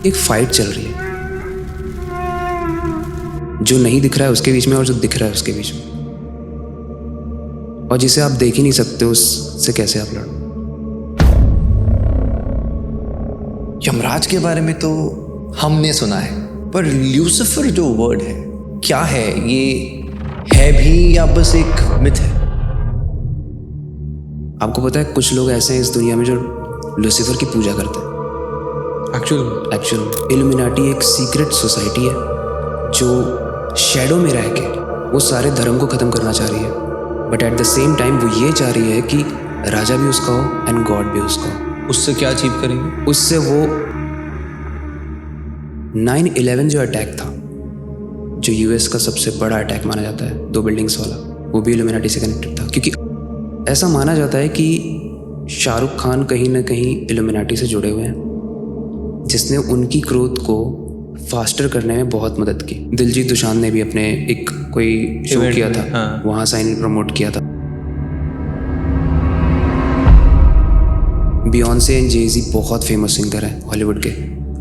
एक फाइट चल रही है, जो नहीं दिख रहा है उसके बीच में और जो दिख रहा है उसके बीच में, और जिसे आप देख ही नहीं सकते उससे कैसे आप लड़ो। यमराज के बारे में तो हमने सुना है, पर ल्यूसिफर जो वर्ड है क्या है? ये है भी या बस एक मिथ है? आपको पता है कुछ लोग ऐसे हैं इस दुनिया में जो लूसीफर की पूजा करते हैं। एक्चुअल इल्यूमिनाटी एक सीक्रेट सोसाइटी है जो शैडो में रह के वो सारे धर्म को ख़त्म करना चाह रही है, but at the same time वो ये चाह रही है कि राजा भी उसका हो एंड गॉड भी उसका हो। उससे क्या अचीव करेंगे? उससे वो 9/11 जो अटैक था, जो यूएस का सबसे बड़ा अटैक माना जाता है, 2 बिल्डिंग्स वाला, वो भी इल्यूमिनाटी से कनेक्टेड था, क्योंकि ऐसा माना जाता है कि शाहरुख खान कहीं ना कहीं इल्यूमिनाटी से जुड़े हुए हैं, जिसने उनकी ग्रोथ को फास्टर करने में बहुत मदद की। दिलजीत दोसांझ ने भी अपने एक कोई शो किया था, वहाँ साइन इन प्रमोट किया था। बियॉन्से एंड जे-ज़ी बहुत फेमस सिंगर हैं हॉलीवुड के,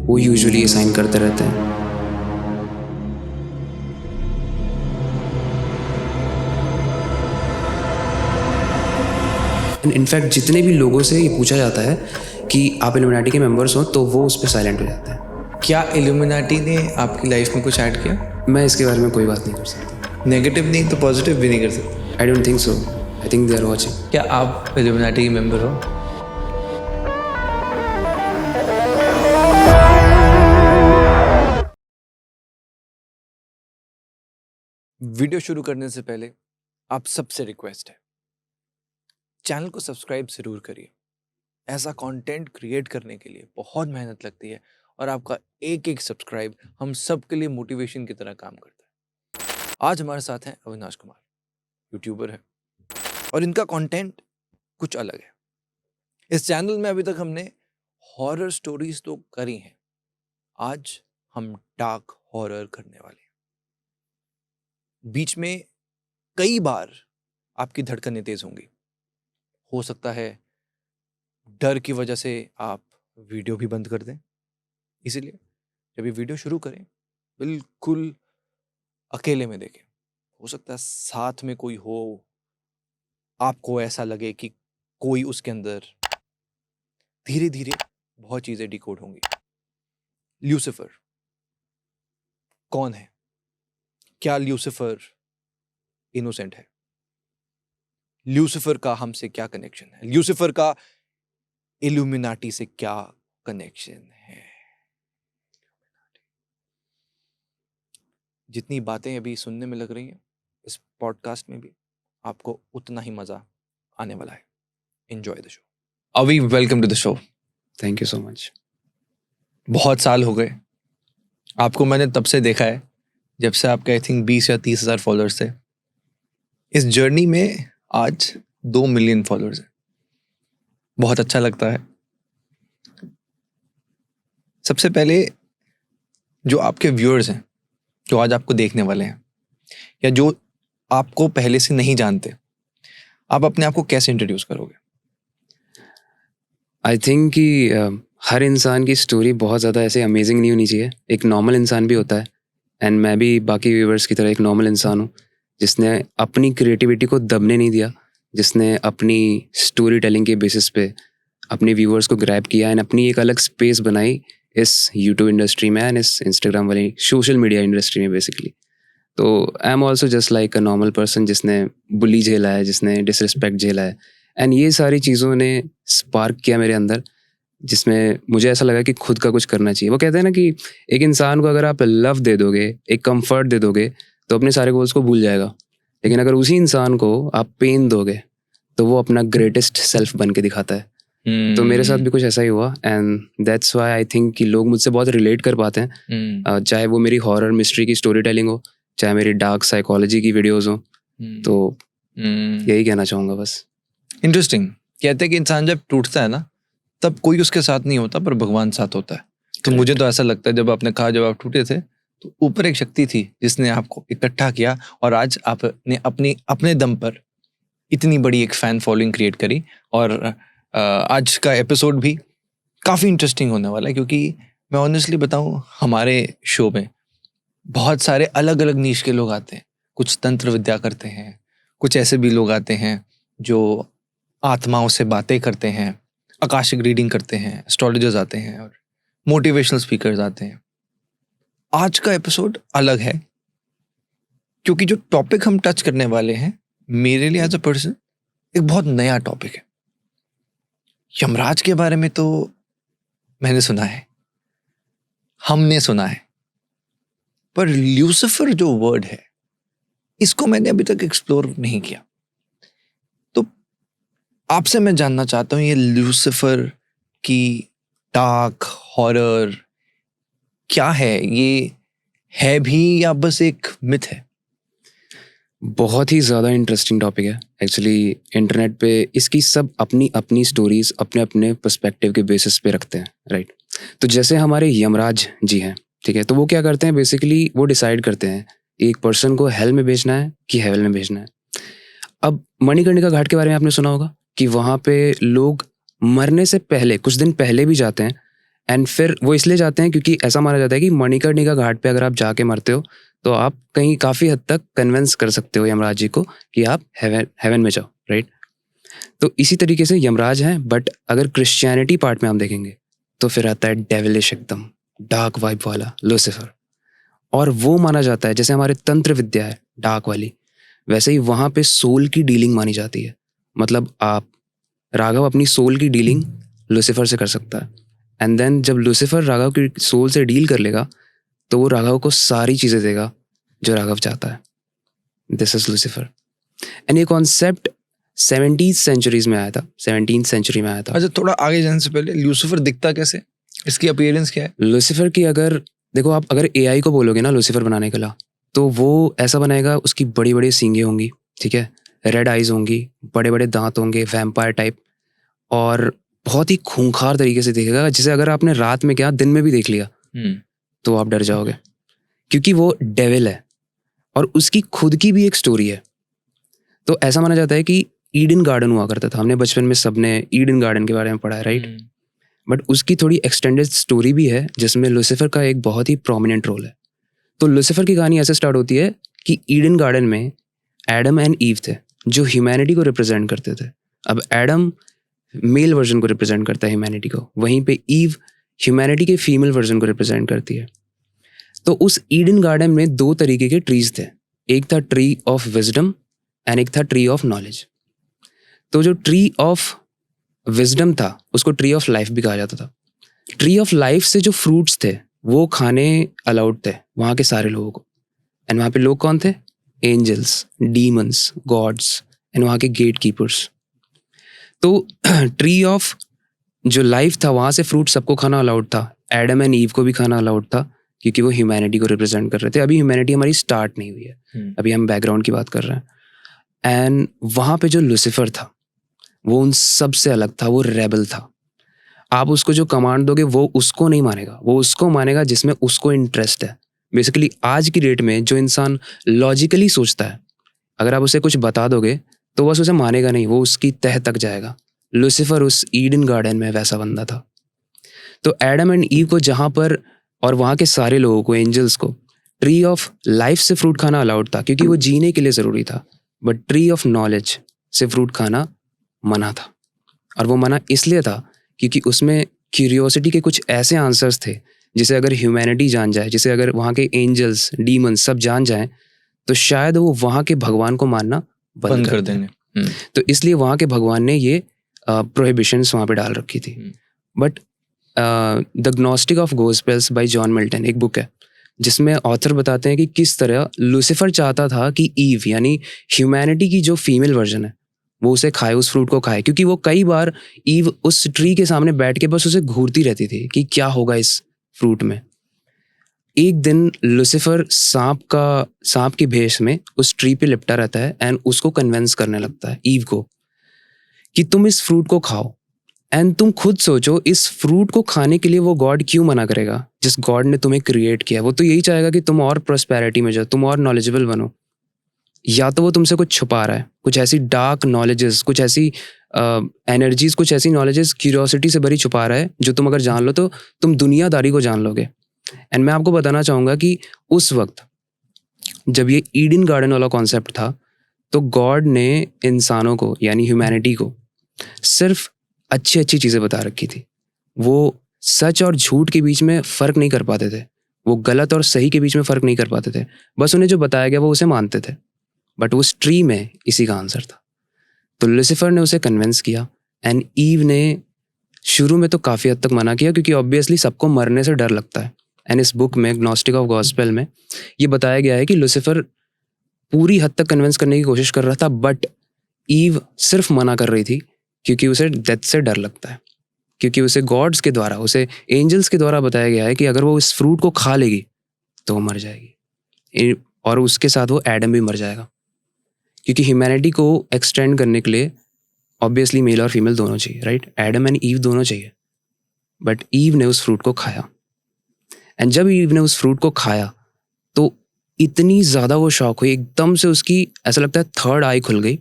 वो यूजुअली ये साइन करते रहते हैं। इनफैक्ट जितने भी लोगों से ये पूछा जाता है कि आप इल्यूमिनाटी के मेंबर्स हो, तो वो उस पर साइलेंट हो जाते हैं। क्या इल्यूमिनाटी ने आपकी लाइफ में कुछ ऐड किया? मैं इसके बारे में कोई बात नहीं कर सकता। नेगेटिव नहीं तो पॉजिटिव भी नहीं कर सकते? I don't think so, I think they are watching. क्या आप इल्यूमिनाटी के मेंबर हो? वीडियो शुरू करने से पहले आप सबसे रिक्वेस्ट है, चैनल को सब्सक्राइब जरूर करिए। ऐसा कंटेंट क्रिएट करने के लिए बहुत मेहनत लगती है और आपका एक एक सब्सक्राइब हम सब के लिए मोटिवेशन की तरह काम करता है। आज हमारे साथ हैं अविनाश कुमार, यूट्यूबर है और इनका कंटेंट कुछ अलग है। इस चैनल में अभी तक हमने हॉरर स्टोरीज तो करी हैं, आज हम डार्क हॉरर करने वाले हैं। बीच में कई बार आपकी धड़कनें तेज होंगी, हो सकता है डर की वजह से आप वीडियो भी बंद कर दें। इसीलिए जब ये वीडियो शुरू करें बिल्कुल अकेले में देखें। हो सकता है साथ में कोई हो, आपको ऐसा लगे कि कोई उसके अंदर। धीरे धीरे बहुत चीजें डिकोड होंगी। ल्यूसिफर कौन है? क्या ल्यूसिफर इनोसेंट है? ल्यूसिफर का हमसे क्या कनेक्शन है? ल्यूसिफर का इल्यूमिनाटी से क्या कनेक्शन है? जितनी बातें अभी सुनने में लग रही हैं, इस पॉडकास्ट में भी आपको उतना ही मजा आने वाला है। Enjoy the show. Avi, welcome to the show. Thank you so much. बहुत साल हो गए आपको, मैंने तब से देखा है जब से आपके आई थिंक 20 या 30 हज़ार फॉलोअर्स थे। इस जर्नी में आज 2 मिलियन फॉलोअर्स हैं। बहुत अच्छा लगता है। सबसे पहले जो आपके व्यूअर्स हैं, जो आज आपको देखने वाले हैं, या जो आपको पहले से नहीं जानते, आप अपने आप को कैसे इंट्रोड्यूस करोगे? आई थिंक कि हर इंसान की स्टोरी बहुत ज़्यादा ऐसे अमेजिंग नहीं होनी चाहिए। एक नॉर्मल इंसान भी होता है, एंड मैं भी बाकी व्यूवर्स की तरह एक नॉर्मल इंसान हूँ, जिसने अपनी क्रिएटिविटी को दबने नहीं दिया, जिसने अपनी स्टोरी टेलिंग के बेसिस पे अपने व्यूवर्स को ग्रैब किया एंड अपनी एक अलग स्पेस बनाई इस यूट्यूब इंडस्ट्री में एंड इस इंस्टाग्राम वाली सोशल मीडिया इंडस्ट्री में बेसिकली। तो I am also just like a normal person जिसने बुली झेला है, जिसने डिसरिस्पेक्ट झेला है, एंड ये सारी चीज़ों ने स्पार्क किया मेरे अंदर, जिसमें मुझे ऐसा लगा कि खुद का कुछ करना चाहिए। वो कहते हैं ना कि एक इंसान को अगर आप लव दे दोगे, एक कंफर्ट दे दोगे, तो अपने सारे गोल्स को भूल जाएगा, लेकिन अगर उसी इंसान को आप पेन दोगे तो वो अपना ग्रेटेस्ट सेल्फ बन के दिखाता है। तो मेरे साथ भी कुछ ऐसा ही हुआ, and that's why I think कि लोग मुझसे बहुत रिलेट कर पाते हैं, चाहे वो मेरी हॉरर मिस्ट्री की स्टोरी टेलिंग हो, चाहे मेरी डार्क साइकोलॉजी की वीडियोस हो। तो यही कहना चाहूँगा बस। इंटरेस्टिंग। कहते हैं कि इंसान जब टूटता है ना, तब कोई उसके साथ नहीं होता, पर भगवान साथ होता है। तो मुझे तो ऐसा लगता है, जब आपने कहा जब आप टूटे थे, तो ऊपर एक शक्ति थी जिसने आपको इकट्ठा किया और आज आपने अपने दम पर इतनी बड़ी एक फैन फॉलोइंग क्रिएट करी। और आज का एपिसोड भी काफ़ी इंटरेस्टिंग होने वाला है, क्योंकि मैं ऑनेस्टली बताऊं, हमारे शो में बहुत सारे अलग अलग नीश के लोग आते हैं। कुछ तंत्र विद्या करते हैं, कुछ ऐसे भी लोग आते हैं जो आत्माओं से बातें करते हैं, आकाशिक रीडिंग करते हैं, एस्ट्रोलॉजर्स आते हैं और मोटिवेशनल स्पीकर्स आते हैं। आज का एपिसोड अलग है क्योंकि जो टॉपिक हम टच करने वाले हैं, मेरे लिए एज अ पर्सन एक बहुत नया टॉपिक है। यमराज के बारे में तो मैंने सुना है, हमने सुना है, पर ल्यूसिफर जो वर्ड है, इसको मैंने अभी तक एक्सप्लोर नहीं किया। तो आपसे मैं जानना चाहता हूँ, ये ल्यूसिफर की डार्क हॉरर क्या है? ये है भी या बस एक मिथ है? बहुत ही ज़्यादा इंटरेस्टिंग टॉपिक है एक्चुअली। इंटरनेट पे इसकी सब अपनी अपनी स्टोरीज अपने अपने पर्सपेक्टिव के बेसिस पे रखते हैं, राइट। तो जैसे हमारे यमराज जी हैं, ठीक है, तो वो क्या करते हैं, बेसिकली वो डिसाइड करते हैं एक पर्सन को हेल में भेजना है कि हेवन में भेजना है। अब मणिकर्णिका घाट के बारे में आपने सुना होगा कि वहाँ पे लोग मरने से पहले कुछ दिन पहले भी जाते हैं, एंड फिर वो इसलिए जाते हैं क्योंकि ऐसा माना जाता है कि मणिकर्णिका घाट पे अगर आप जाके मरते हो तो आप कहीं काफ़ी हद तक कन्विंस कर सकते हो यमराज जी को कि आप हेवन में जाओ, राइट। तो इसी तरीके से यमराज हैं, बट अगर क्रिश्चियनिटी पार्ट में हम देखेंगे तो फिर आता है डेविलिश, एकदम डार्क वाइब वाला लूसीफर। और वो माना जाता है जैसे हमारे तंत्र विद्या है डार्क वाली, वैसे ही वहाँ पे सोल की डीलिंग मानी जाती है। मतलब राघव अपनी सोल की डीलिंग लूसीफर से कर सकता है, एंड देन जब लूसीफर राघव की सोल से डील कर लेगा तो वो राघव को सारी चीज़ें देगा जो राघव चाहता है। This is Lucifer. एंड ये कॉन्सेप्ट 17th सेंचुरीज में आया था, 17th सेंचुरी में आया था। अच्छा, थोड़ा आगे जाने से पहले ल्यूसिफर दिखता कैसे? इसकी अपीयरेंस क्या है? लूसीफर की अगर देखो, आप अगर एआई को बोलोगे ना लूसीफर बनाने के लिए, तो वो ऐसा बनाएगा, उसकी बड़ी बड़ी सींगें होंगी, ठीक है, रेड आइज होंगी, बड़े बड़े दांत होंगे, वैम्पायर टाइप, और बहुत ही खूंखार तरीके से दिखेगा, जिसे अगर आपने रात में क्या दिन में भी देख लिया तो आप डर जाओगे, क्योंकि वो डेविल है और उसकी खुद की भी एक स्टोरी है। तो ऐसा माना जाता है कि ईडन गार्डन हुआ करता था, हमने बचपन में सबने ईडन गार्डन के बारे में पढ़ा है, राइट। बट उसकी थोड़ी एक्सटेंडेड स्टोरी भी है जिसमें लूसीफर का एक बहुत ही प्रोमिनेंट रोल है। तो लूसीफर की कहानी ऐसे स्टार्ट होती है कि ईडन गार्डन में एडम एंड ईव थे जो ह्यूमैनिटी को रिप्रेजेंट करते थे। अब एडम मेल वर्जन को रिप्रेजेंट करता है ह्यूमैनिटी को, वहीं पे ईव ह्यूमैनिटी के फीमेल वर्जन को रिप्रेजेंट करती है। तो उस ईडन गार्डन में दो तरीके के ट्रीज थे, एक था ट्री ऑफ विजडम एंड एक था ट्री ऑफ नॉलेज। तो जो ट्री ऑफ विजडम था उसको ट्री ऑफ लाइफ भी कहा जाता था। ट्री ऑफ लाइफ से जो फ्रूट्स थे वो खाने अलाउड थे वहाँ के सारे लोगों को। एंड वहाँ पे लोग कौन थे? एंजल्स, डीमंस, गॉड्स एंड वहाँ के गेट कीपर्स। तो ट्री ऑफ जो लाइफ था वहाँ से फ्रूट सबको खाना अलाउड था, एडम एंड ईव को भी खाना अलाउड था, क्योंकि वो ह्यूमैनिटी को रिप्रेजेंट कर रहे थे। अभी ह्यूमैनिटी हमारी स्टार्ट नहीं हुई है, अभी हम बैकग्राउंड की बात कर रहे हैं। एंड वहाँ पे जो लूसीफर था वो उन सब से अलग था, वो रेबल था। आप उसको जो कमांड दोगे वो उसको नहीं मानेगा, वो उसको मानेगा जिसमें उसको इंटरेस्ट है। बेसिकली आज की डेट में जो इंसान लॉजिकली सोचता है, अगर आप उसे कुछ बता दोगे तो बस उसे मानेगा नहीं, वो उसकी तह तक जाएगा। लूसीफर उस ईडन गार्डन में वैसा बंदा था। तो एडम एंड ईव को जहाँ पर और वहाँ के सारे लोगों को, एंजल्स को, ट्री ऑफ लाइफ से फ्रूट खाना अलाउड था क्योंकि वो जीने के लिए ज़रूरी था, बट ट्री ऑफ नॉलेज से फ्रूट खाना मना था। और वो मना इसलिए था क्योंकि उसमें क्यूरियोसिटी के कुछ ऐसे आंसर्स थे जिसे अगर ह्यूमैनिटी जान जाए, जिसे अगर वहाँ के एंजल्स, डीमंस सब जान जाएं तो शायद वो वहाँ के भगवान को मानना बंद कर देंगे। तो इसलिए वहाँ के भगवान ने ये प्रोहिबिशंस वहाँ पे डाल रखी थी। But the gnostic of gospels bye John Milton एक बुक है जिसमें ऑथर बताते हैं कि किस तरह लूसीफर चाहता था कि ईव यानी ह्यूमैनिटी की जो फीमेल वर्जन है वो उसे खाए, उस फ्रूट को खाए, क्योंकि वो कई बार ईव उस ट्री के सामने बैठ के बस उसे घूरती रहती थी कि क्या होगा इस फ्रूट में। एक दिन लूसीफर सांप की भेष में उस ट्री पे लिपटा रहता है एंड उसको कन्विंस करने लगता है ईव को कि तुम इस फ्रूट को खाओ। एंड तुम खुद सोचो, इस फ्रूट को खाने के लिए वो गॉड क्यों मना करेगा? जिस गॉड ने तुम्हें क्रिएट किया वो तो यही चाहेगा कि तुम और प्रॉस्पेरिटी में जाओ, तुम और नॉलेजेबल बनो। या तो वो तुमसे कुछ छुपा रहा है, कुछ ऐसी डार्क नॉलेजेस, कुछ ऐसी एनर्जीज, कुछ ऐसी नॉलेजेस क्यूरियोसिटी से भरी छुपा रहा है जो तुम अगर जान लो तो तुम दुनियादारी को जान लोगे। एंड मैं आपको बताना चाहूँगा कि उस वक्त जब ये ईडन गार्डन वाला कॉन्सेप्ट था तो गॉड ने इंसानों को यानी ह्यूमैनिटी को सिर्फ अच्छी अच्छी चीज़ें बता रखी थी। वो सच और झूठ के बीच में फ़र्क नहीं कर पाते थे, वो गलत और सही के बीच में फ़र्क नहीं कर पाते थे। बस उन्हें जो बताया गया वो उसे मानते थे। बट उस ट्री में इसी का आंसर था। तो लूसीफर ने उसे कन्विंस किया एंड ईव ने शुरू में तो काफ़ी हद तक मना किया क्योंकि ऑब्वियसली सबको मरने से डर लगता है। एंड इस बुक में ग्नोस्टिक ऑफ गॉस्पेल में ये बताया गया है कि लूसीफर पूरी हद तक कन्विंस करने की कोशिश कर रहा था, बट ईव सिर्फ मना कर रही थी क्योंकि उसे डेथ से डर लगता है। क्योंकि उसे गॉड्स के द्वारा, उसे एंजल्स के द्वारा बताया गया है कि अगर वो इस फ्रूट को खा लेगी तो वो मर जाएगी, और उसके साथ वो एडम भी मर जाएगा। क्योंकि ह्यूमैनिटी को एक्सटेंड करने के लिए ऑब्वियसली मेल और फीमेल दोनों चाहिए, राइट? एडम एंड ईव दोनों चाहिए। बट ईव ने उस फ्रूट को खाया, एंड जब ईव ने उस फ्रूट को खाया तो इतनी ज़्यादा वो शॉक हुई, एकदम से उसकी ऐसा लगता है थर्ड आई खुल गई।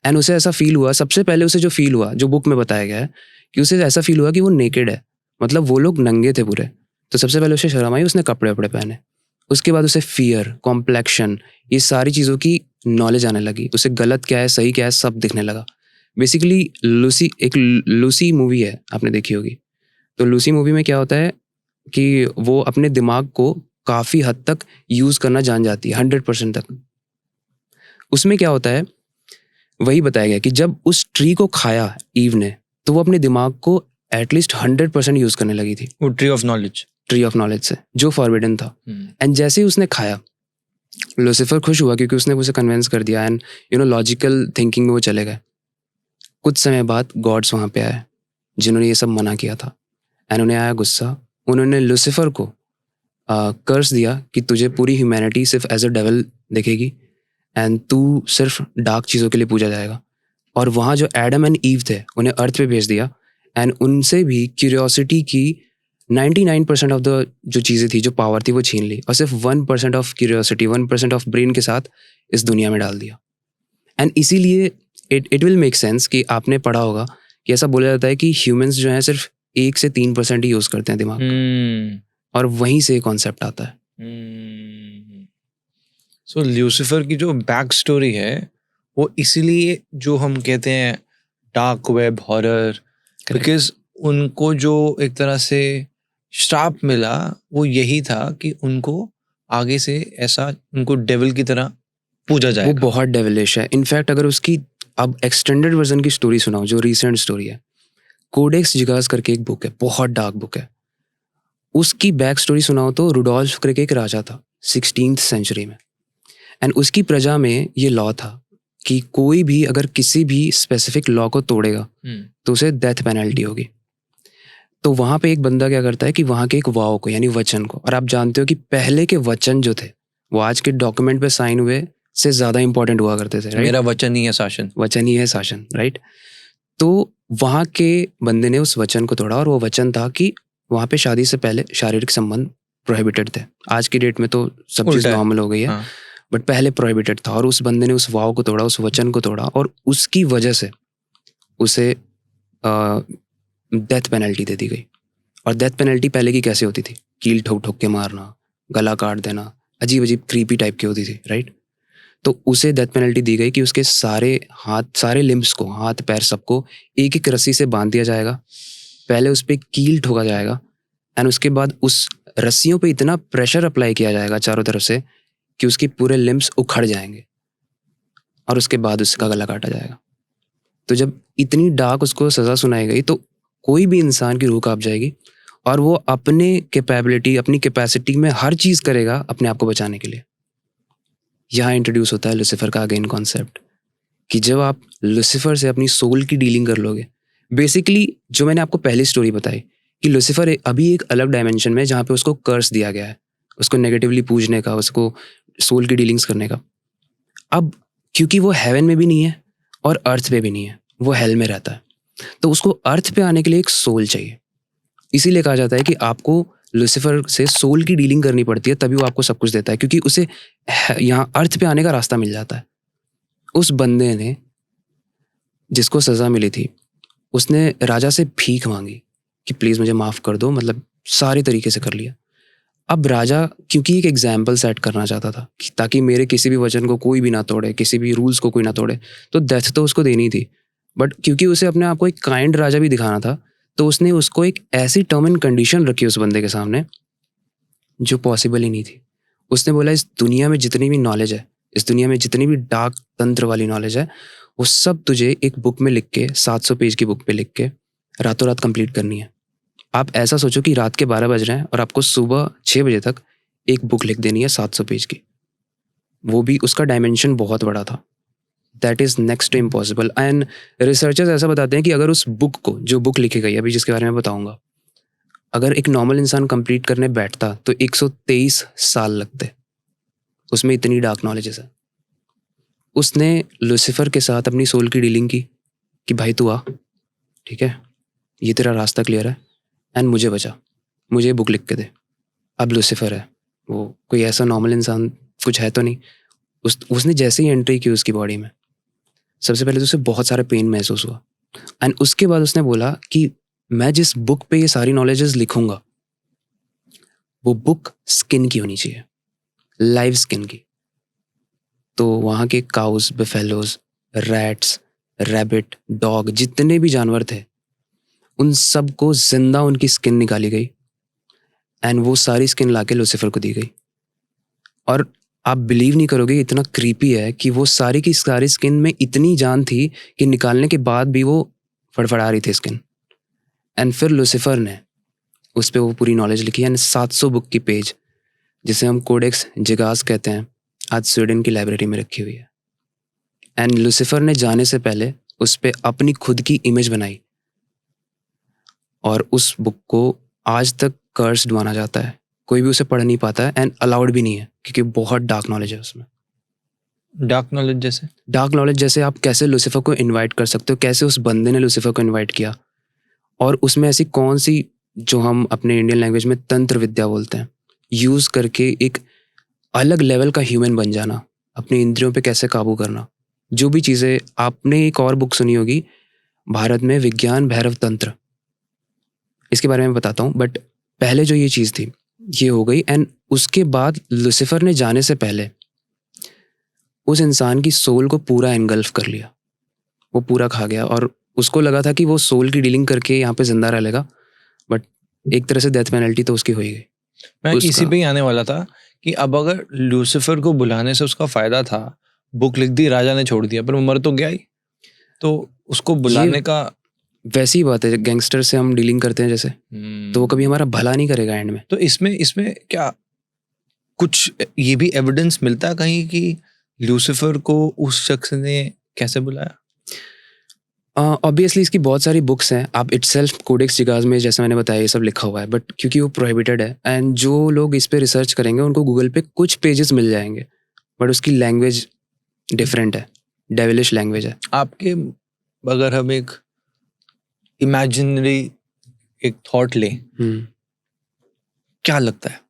एंड उसे ऐसा फील हुआ, सबसे पहले उसे जो फील हुआ, जो बुक में बताया गया है कि उसे ऐसा फील हुआ कि वो नेकेड है, मतलब वो लोग नंगे थे पूरे। तो सबसे पहले उसे शर्म आई, उसने कपड़े वपड़े पहने। उसके बाद उसे फियर, कॉम्प्लेक्शन, ये सारी चीज़ों की नॉलेज आने लगी। उसे गलत क्या है, सही क्या है, सब दिखने लगा। बेसिकली लूसी मूवी है, आपने देखी होगी। तो लूसी मूवी में क्या होता है कि वो अपने दिमाग को काफ़ी हद तक यूज़ करना जान जाती है, 100% तक। उसमें क्या होता है, वही बताया गया कि जब उस ट्री को खाया ईव ने तो वो अपने दिमाग को एटलीस्ट 100% यूज़ करने लगी थी, वो ट्री ऑफ नॉलेज से जो फॉरबिडन था। एंड जैसे ही उसने खाया, लूसीफर खुश हुआ क्योंकि उसने उसे कन्विंस कर दिया। एंड लॉजिकल थिंकिंग में वो चले गए। कुछ समय बाद गॉड्स वहाँ पे आए जिन्होंने ये सब मना किया था। एंड उन्हें आया गुस्सा। उन्होंने लूसीफर को कर्स दिया कि तुझे पूरी ह्यूमैनिटी सिर्फ एज अ डेविल देखेगी एंड तू सिर्फ डार्क चीज़ों के लिए पूजा जाएगा। और वहाँ जो एडम एंड ईव थे उन्हें अर्थ पे भेज दिया। एंड उनसे भी क्यूरियोसिटी की 99% ऑफ द जो चीज़ें थी, जो पावर थी, वो छीन ली, और सिर्फ 1% ऑफ क्यूरियोसिटी, 1% ऑफ ब्रेन के साथ इस दुनिया में डाल दिया। एंड इसीलिए इट विल मेक सेंस कि आपने पढ़ा होगा कि ऐसा बोला जाता है कि ह्यूमंस जो हैं सिर्फ 1 से 3% ही यूज़ करते हैं दिमाग का, और वहीं से कॉन्सेप्ट आता है। सो लूसीफर की जो बैक स्टोरी है वो इसीलिए जो हम कहते हैं डार्क वेब हॉरर, बिकॉज उनको जो एक तरह से श्राप मिला वो यही था कि उनको आगे से ऐसा उनको डेविल की तरह पूजा जाएगा। वो बहुत डेविलिश है। इनफैक्ट अगर उसकी अब एक्सटेंडेड वर्जन की स्टोरी सुनाओ, जो रिसेंट स्टोरी है, कोडेक्स जिगास करके एक बुक है, बहुत डार्क बुक है। उसकी बैक स्टोरी सुनाओ तो रुडोल्फ करके एक राजा था 16th सेंचुरी में। एंड उसकी प्रजा में ये लॉ था कि कोई भी अगर किसी भी स्पेसिफिक लॉ को तोड़ेगा तो उसे डेथ पेनल्टी होगी। तो वहाँ पे एक बंदा क्या करता है कि वहाँ के एक वाव को, यानी वचन को, और आप जानते हो कि पहले के वचन जो थे वो आज के डॉक्यूमेंट पे साइन हुए से ज़्यादा इंपॉर्टेंट हुआ करते थे, राइट? मेरा वचन ही है शासन, वचन ही है शासन, राइट? तो वहाँ के बंदे ने उस वचन को तोड़ा, और वो वचन था कि वहाँ पे शादी से पहले शारीरिक संबंध प्रोहिबिटेड थे। आज की डेट में तो सब चीज़ नॉर्मल हो गई है, बट पहले प्रोहिबिटेड था। और उस बंदे ने उस वाव को तोड़ा, उस वचन को तोड़ा, और उसकी वजह से उसे डेथ पेनल्टी दे दी गई। और डेथ पेनल्टी पहले की कैसे होती थी? कील ठोक ठोक के मारना, गला काट देना, अजीब अजीब क्रीपी टाइप की होती थी, राइट? तो उसे डेथ पेनल्टी दी गई कि उसके सारे हाथ, सारे लिम्ब्स को, हाथ पैर सबको एक एक रस्सी से बांध दिया जाएगा। पहले उस पर कील ठोका जाएगा, एंड उसके बाद उस रस्सियों पे इतना प्रेशर अप्लाई किया जाएगा चारों तरफ से कि उसके पूरे लिम्ब्स उखड़ जाएंगे, और उसके बाद उसका गला काटा जाएगा। तो जब इतनी डार्क उसको सज़ा सुनाई गई तो कोई भी इंसान की रूह कांप जाएगी, और वो अपने कैपेबिलिटी, अपनी कैपेसिटी में हर चीज़ करेगा अपने आप को बचाने के लिए। यहाँ इंट्रोड्यूस होता है लूसीफर का अगेन कॉन्सेप्ट, कि जब आप लूसीफर से अपनी सोल की डीलिंग कर लोगे, बेसिकली जो मैंने आपको पहली स्टोरी बताई कि लूसीफर अभी एक अलग डायमेंशन में, जहाँ पे उसको कर्स दिया गया है, उसको नेगेटिवली पूजने का, उसको सोल की डीलिंग्स करने का। अब क्योंकि वो हेवन में भी नहीं है और अर्थ पे भी नहीं है, वो हेल में रहता है, तो उसको अर्थ पे आने के लिए एक सोल चाहिए। इसीलिए कहा जाता है कि आपको लूसीफर से सोल की डीलिंग करनी पड़ती है, तभी वो आपको सब कुछ देता है, क्योंकि उसे यहाँ अर्थ पे आने का रास्ता मिल जाता है। उस बंदे ने जिसको सज़ा मिली थी, उसने राजा से भीख मांगी कि प्लीज़ मुझे माफ़ कर दो, मतलब सारे तरीके से कर लिया। अब राजा क्योंकि एक एग्जाम्पल सेट करना चाहता था कि ताकि मेरे किसी भी वचन को कोई भी ना तोड़े, किसी भी रूल्स को कोई ना तोड़े, तो डेथ तो उसको देनी थी। बट क्योंकि उसे अपने आप को एक काइंड राजा भी दिखाना था, तो उसने उसको एक ऐसी टर्म एंड कंडीशन रखी उस बंदे के सामने जो पॉसिबल ही नहीं थी। उसने बोला इस दुनिया में जितनी भी नॉलेज है, इस दुनिया में जितनी भी डार्क तंत्र वाली नॉलेज है, वो सब तुझे एक बुक में लिख के, 700 पेज की बुक पे लिख के रातों रात कंप्लीट करनी है। आप ऐसा सोचो कि रात के 12 बज रहे हैं और आपको सुबह 6 बजे तक एक बुक लिख देनी है 700 पेज की। वो भी उसका डायमेंशन बहुत बड़ा था। That is next to impossible. And researchers ऐसा बताते हैं कि अगर उस बुक को, जो बुक लिखी गई अभी जिसके बारे में बताऊंगा, अगर एक नॉर्मल इंसान कंप्लीट करने बैठता तो 123 साल लगते। उसमें इतनी डार्क नॉलेजेस है। उसने लूसीफर के साथ अपनी सोल की डीलिंग की कि भाई तू आ, ठीक है, ये तेरा रास्ता क्लियर है एंड मुझे बचा, मुझे बुक लिख के दे। अब लूसीफर है, वो कोई ऐसा नॉर्मल इंसान कुछ है तो नहीं। उसने जैसे ही एंट्री की उसकी बॉडी में, सबसे पहले तो उसे बहुत सारा पेन महसूस हुआ। एंड उसके बाद उसने बोला कि मैं जिस बुक पे ये सारी नॉलेजेस लिखूंगा, वो बुक स्किन की होनी चाहिए, लाइव स्किन की। तो वहाँ के cows, buffaloes, rats, rabbit, dog, जितने भी जानवर थे, उन सब को जिंदा उनकी स्किन निकाली गई एंड वो सारी स्किन लाके लूसीफर को दी गई। और आप बिलीव नहीं करोगे, इतना क्रीपी है कि वो सारी की सारी स्किन में इतनी जान थी कि निकालने के बाद भी वो फड़फड़ा रही थी स्किन। एंड फिर लूसीफर ने उस पर वो पूरी नॉलेज लिखी एंड 700 बुक की पेज, जिसे हम कोडेक्स जिगास कहते हैं, आज स्वीडन की लाइब्रेरी में रखी हुई है। एंड लूसीफर ने जाने से पहले उस पर अपनी खुद की इमेज बनाई और उस बुक को आज तक कर्स्ड माना जाता है। कोई भी उसे पढ़ नहीं पाता है एंड अलाउड भी नहीं है क्योंकि बहुत डार्क नॉलेज है उसमें। डार्क नॉलेज जैसे? डार्क नॉलेज जैसे आप कैसे लूसीफर को इनवाइट कर सकते हो, कैसे उस बंदे ने लूसीफर को इनवाइट किया, और उसमें ऐसी कौन सी, जो हम अपने इंडियन लैंग्वेज में तंत्र विद्या बोलते हैं, यूज़ करके एक अलग लेवल का ह्यूमन बन जाना, अपनी इंद्रियों पे कैसे काबू करना, जो भी चीज़ें। आपने एक और बुक सुनी होगी भारत में, विज्ञान भैरव तंत्र, इसके बारे में बताता हूँ। बट पहले जो ये चीज़ थी ये हो गई। एंड उसके बाद लूसीफर ने जाने से पहले उस इंसान की सोल को पूरा एनगल्फ कर लिया, वो पूरा खा गया। और उसको लगा था कि वो सोल की डीलिंग करके यहाँ पे जिंदा रह लेगा, बट एक तरह से डेथ पेनल्टी तो उसकी हो ही गई। मैं इसी पे ही आने वाला था कि अब अगर लूसीफर को बुलाने से उसका फायदा था, बुक लिख दी, राजा ने छोड़ दिया, पर वो मर तो गया ही, तो उसको बुलाने का वैसी बात है, गैंगस्टर से हम डीलिंग करते हैं जैसे, तो वो कभी हमारा भला नहीं करेगा एंड में। तो इसमें क्या कुछ ये भी एविडेंस मिलता है कहीं कि लूसीफर को उस शख्स ने कैसे बुलाया? ऑब्वियसली इसकी बहुत सारी बुक्स हैं। आप इटसेल्फ कोडेक्स जिगास में, जैसे मैंने बताया, ये सब लिखा हुआ है, बट क्योंकि वो प्रोहिबिटेड है एंड जो लोग इस पे रिसर्च करेंगे उनको गूगल पे कुछ पेजेस मिल जाएंगे, बट उसकी लैंग्वेज डिफरेंट है, डेविलिश लैंग्वेज है। आपके, अगर हम एक इमेजिनरी एक थॉट लें, क्या लगता है?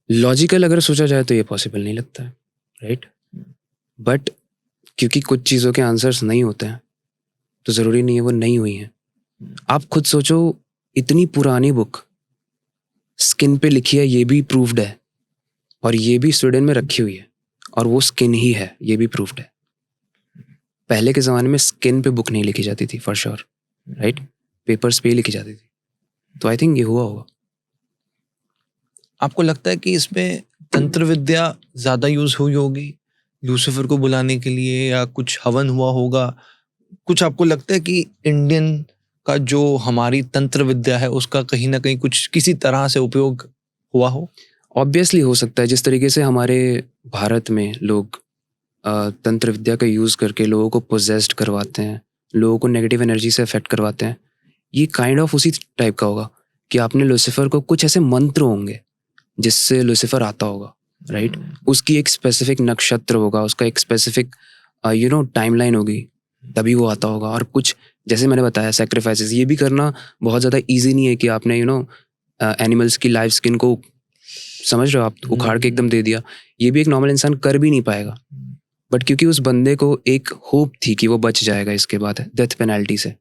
लॉजिकल अगर सोचा जाए तो ये पॉसिबल नहीं लगता है, राइट? बट क्योंकि कुछ चीज़ों के आंसर्स नहीं होते हैं तो ज़रूरी नहीं है वो नहीं हुई हैं। आप खुद सोचो, इतनी पुरानी बुक स्किन पे लिखी है, ये भी प्रूव्ड है, और ये भी स्वीडन में रखी हुई है, और वो स्किन ही है, ये भी प्रूव्ड है। पहले के ज़माने में स्किन पे बुक नहीं लिखी जाती थी फॉर श्योर, राइट? पेपर्स पे ही लिखी जाती थी। तो आई थिंक ये हुआ होगा। आपको लगता है कि इसमें तंत्र विद्या ज़्यादा यूज़ हुई होगी लूसीफर को बुलाने के लिए, या कुछ हवन हुआ होगा? कुछ आपको लगता है कि इंडियन का जो हमारी तंत्र विद्या है उसका कहीं ना कहीं कुछ किसी तरह से उपयोग हुआ हो? ऑब्वियसली हो सकता है। जिस तरीके से हमारे भारत में लोग तंत्र विद्या का यूज़ करके लोगों को पोजेस्ड करवाते हैं, लोगों को नेगेटिव एनर्जी से अफेक्ट करवाते हैं, ये काइंड ऑफ उसी टाइप का होगा कि आपने लूसीफर को, कुछ ऐसे मंत्र होंगे जिससे लूसीफर आता होगा, राइट? उसकी एक स्पेसिफिक नक्षत्र होगा, उसका एक स्पेसिफिक टाइमलाइन होगी, तभी वो आता होगा। और कुछ जैसे मैंने बताया, सेक्रीफाइसेस, ये भी करना बहुत ज़्यादा ईजी नहीं है कि आपने एनिमल्स की लाइव स्किन को, समझ रहे हो आप, उखाड़ के एकदम दे दिया। ये भी एक नॉर्मल इंसान कर भी नहीं पाएगा, बट क्योंकि उस बंदे को एक होप थी कि वो बच जाएगा इसके बाद डेथ पेनल्टी से,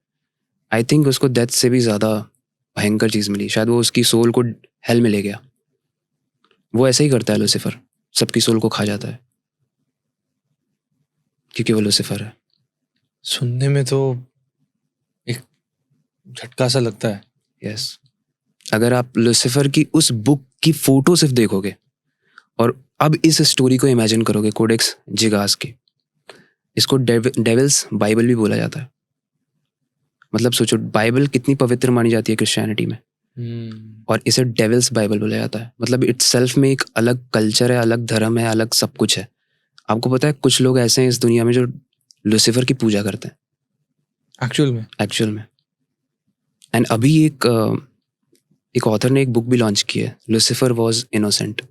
आई थिंक उसको डेथ से भी ज़्यादा भयंकर चीज़ मिली, शायद वो उसकी सोल को हेल में ले गया। वो ऐसा ही करता है लूसीफर, सबकी सोल को खा जाता है क्योंकि वो लूसीफर है। सुनने में तो एक झटका सा लगता है। यस, अगर आप लूसीफर की उस बुक की फोटो सिर्फ देखोगे और अब इस स्टोरी को इमेजिन करोगे कोडेक्स जिगास की, इसको डेविल्स बाइबल भी बोला जाता है। मतलब सोचो, बाइबल कितनी पवित्र मानी जाती है क्रिश्चियनिटी में, और इसे डेविल्स बाइबल बोला जाता है। मतलब इट्स सेल्फ में एक अलग कल्चर है, अलग धर्म है, अलग सब कुछ है। आपको पता है कुछ लोग ऐसे हैं इस दुनिया में जो लूसीफर की पूजा करते हैं एक्चुअल में। एंड अभी एक ऑथर ने एक बुक भी लॉन्च की है, लूसीफर वॉज इनोसेंट।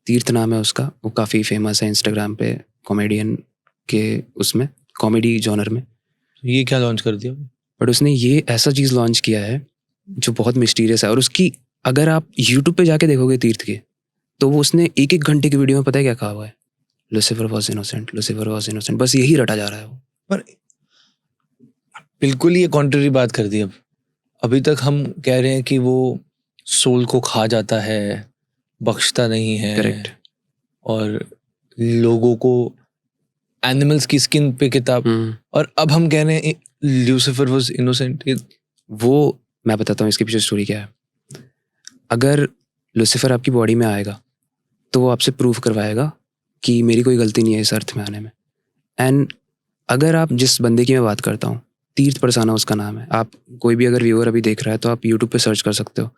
तीर्थ नाम है उसका, वो काफ़ी फेमस है इंस्टाग्राम पे, कॉमेडियन के उसमें, कॉमेडी जॉनर में। ये क्या लॉन्च कर दिया? बट उसने ये ऐसा चीज़ लॉन्च किया है जो बहुत मिस्टीरियस है, और उसकी अगर आप यूट्यूब पे जाके देखोगे तीर्थ के, तो वो उसने 1-1 घंटे की वीडियो में पता है क्या कहा हुआ है? Lucifer was innocent, Lucifer was innocent, बस यही रटा जा रहा है वो। पर बिल्कुल ये कॉन्ट्ररी बात कर दी। अब अभी तक हम कह रहे हैं कि वो सोल को खा जाता है, बख्शता नहीं है, करेक्ट। और लोगों को एनिमल्स की स्किन पे किताब, और अब हम कह रहे हैं लूसीफर वाज इनोसेंट। वो मैं बताता हूँ इसके पीछे स्टोरी क्या है। अगर लूसीफर आपकी बॉडी में आएगा तो वो आपसे प्रूव करवाएगा कि मेरी कोई गलती नहीं है इस अर्थ में आने में। एंड अगर आप जिस बंदे की मैं बात करता हूँ, तीर्थ परसाना उसका नाम है, आप कोई भी अगर व्यूअर अभी देख रहा है तो आप यूट्यूब पे सर्च कर सकते हो।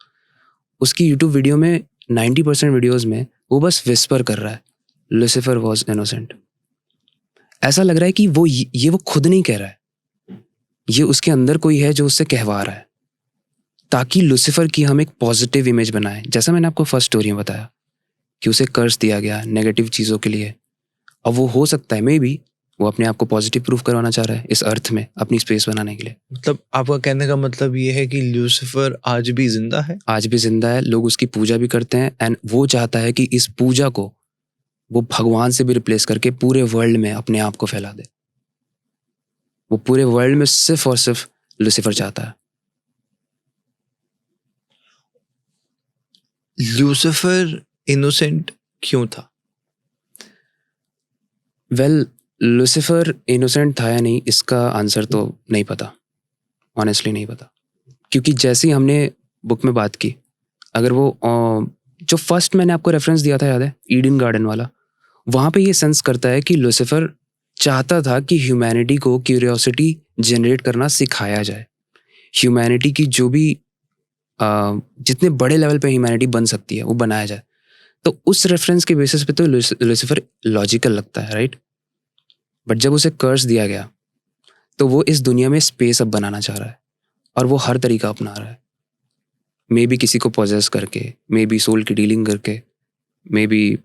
उसकी यूट्यूब वीडियो में 90% वीडियोज़ में वो बस विस्पर कर रहा है लूसीफर वॉज इनोसेंट। ऐसा लग रहा है कि वो ये वो खुद नहीं कह रहा है, ये उसके अंदर कोई है जो उससे कहवा रहा है, ताकि लूसीफर की हम एक पॉजिटिव इमेज बनाएं। जैसा मैंने आपको फर्स्ट स्टोरी में बताया कि उसे कर्स दिया गया नेगेटिव चीज़ों के लिए, और वो हो सकता है मे बी वो अपने आप को पॉजिटिव प्रूफ करवाना चाह रहा है इस अर्थ में अपनी स्पेस बनाने के लिए। मतलब आपका कहने का मतलब ये है कि लूसीफर आज भी जिंदा है? आज भी जिंदा है, लोग उसकी पूजा भी करते हैं, एंड वो चाहता है कि इस पूजा को वो भगवान से भी रिप्लेस करके पूरे वर्ल्ड में अपने आप को फैला दे। वो पूरे वर्ल्ड में सिर्फ और सिर्फ लूसीफर चाहता है। लूसीफर इनोसेंट क्यों था? वेल, लूसीफर इनोसेंट था या नहीं, इसका आंसर तो नहीं पता, ऑनेस्टली नहीं पता। क्योंकि जैसे ही हमने बुक में बात की, अगर वो जो फर्स्ट मैंने आपको रेफरेंस दिया था याद है, ईडन गार्डन वाला, वहाँ पे ये सेंस करता है कि लूसीफर चाहता था कि ह्यूमैनिटी को क्यूरियोसिटी जनरेट करना सिखाया जाए। ह्यूमैनिटी की जो भी जितने बड़े लेवल पे ह्यूमैनिटी बन सकती है वो बनाया जाए। तो उस रेफरेंस के बेसिस पे तो लूसीफर लॉजिकल लगता है, राइट? बट जब उसे कर्स दिया गया तो वो इस दुनिया में स्पेस अब बनाना चाह रहा है, और वो हर तरीका अपना रहा है। मे बी किसी को पोजेस करके, मे बी सोल की डीलिंग करके, मे बी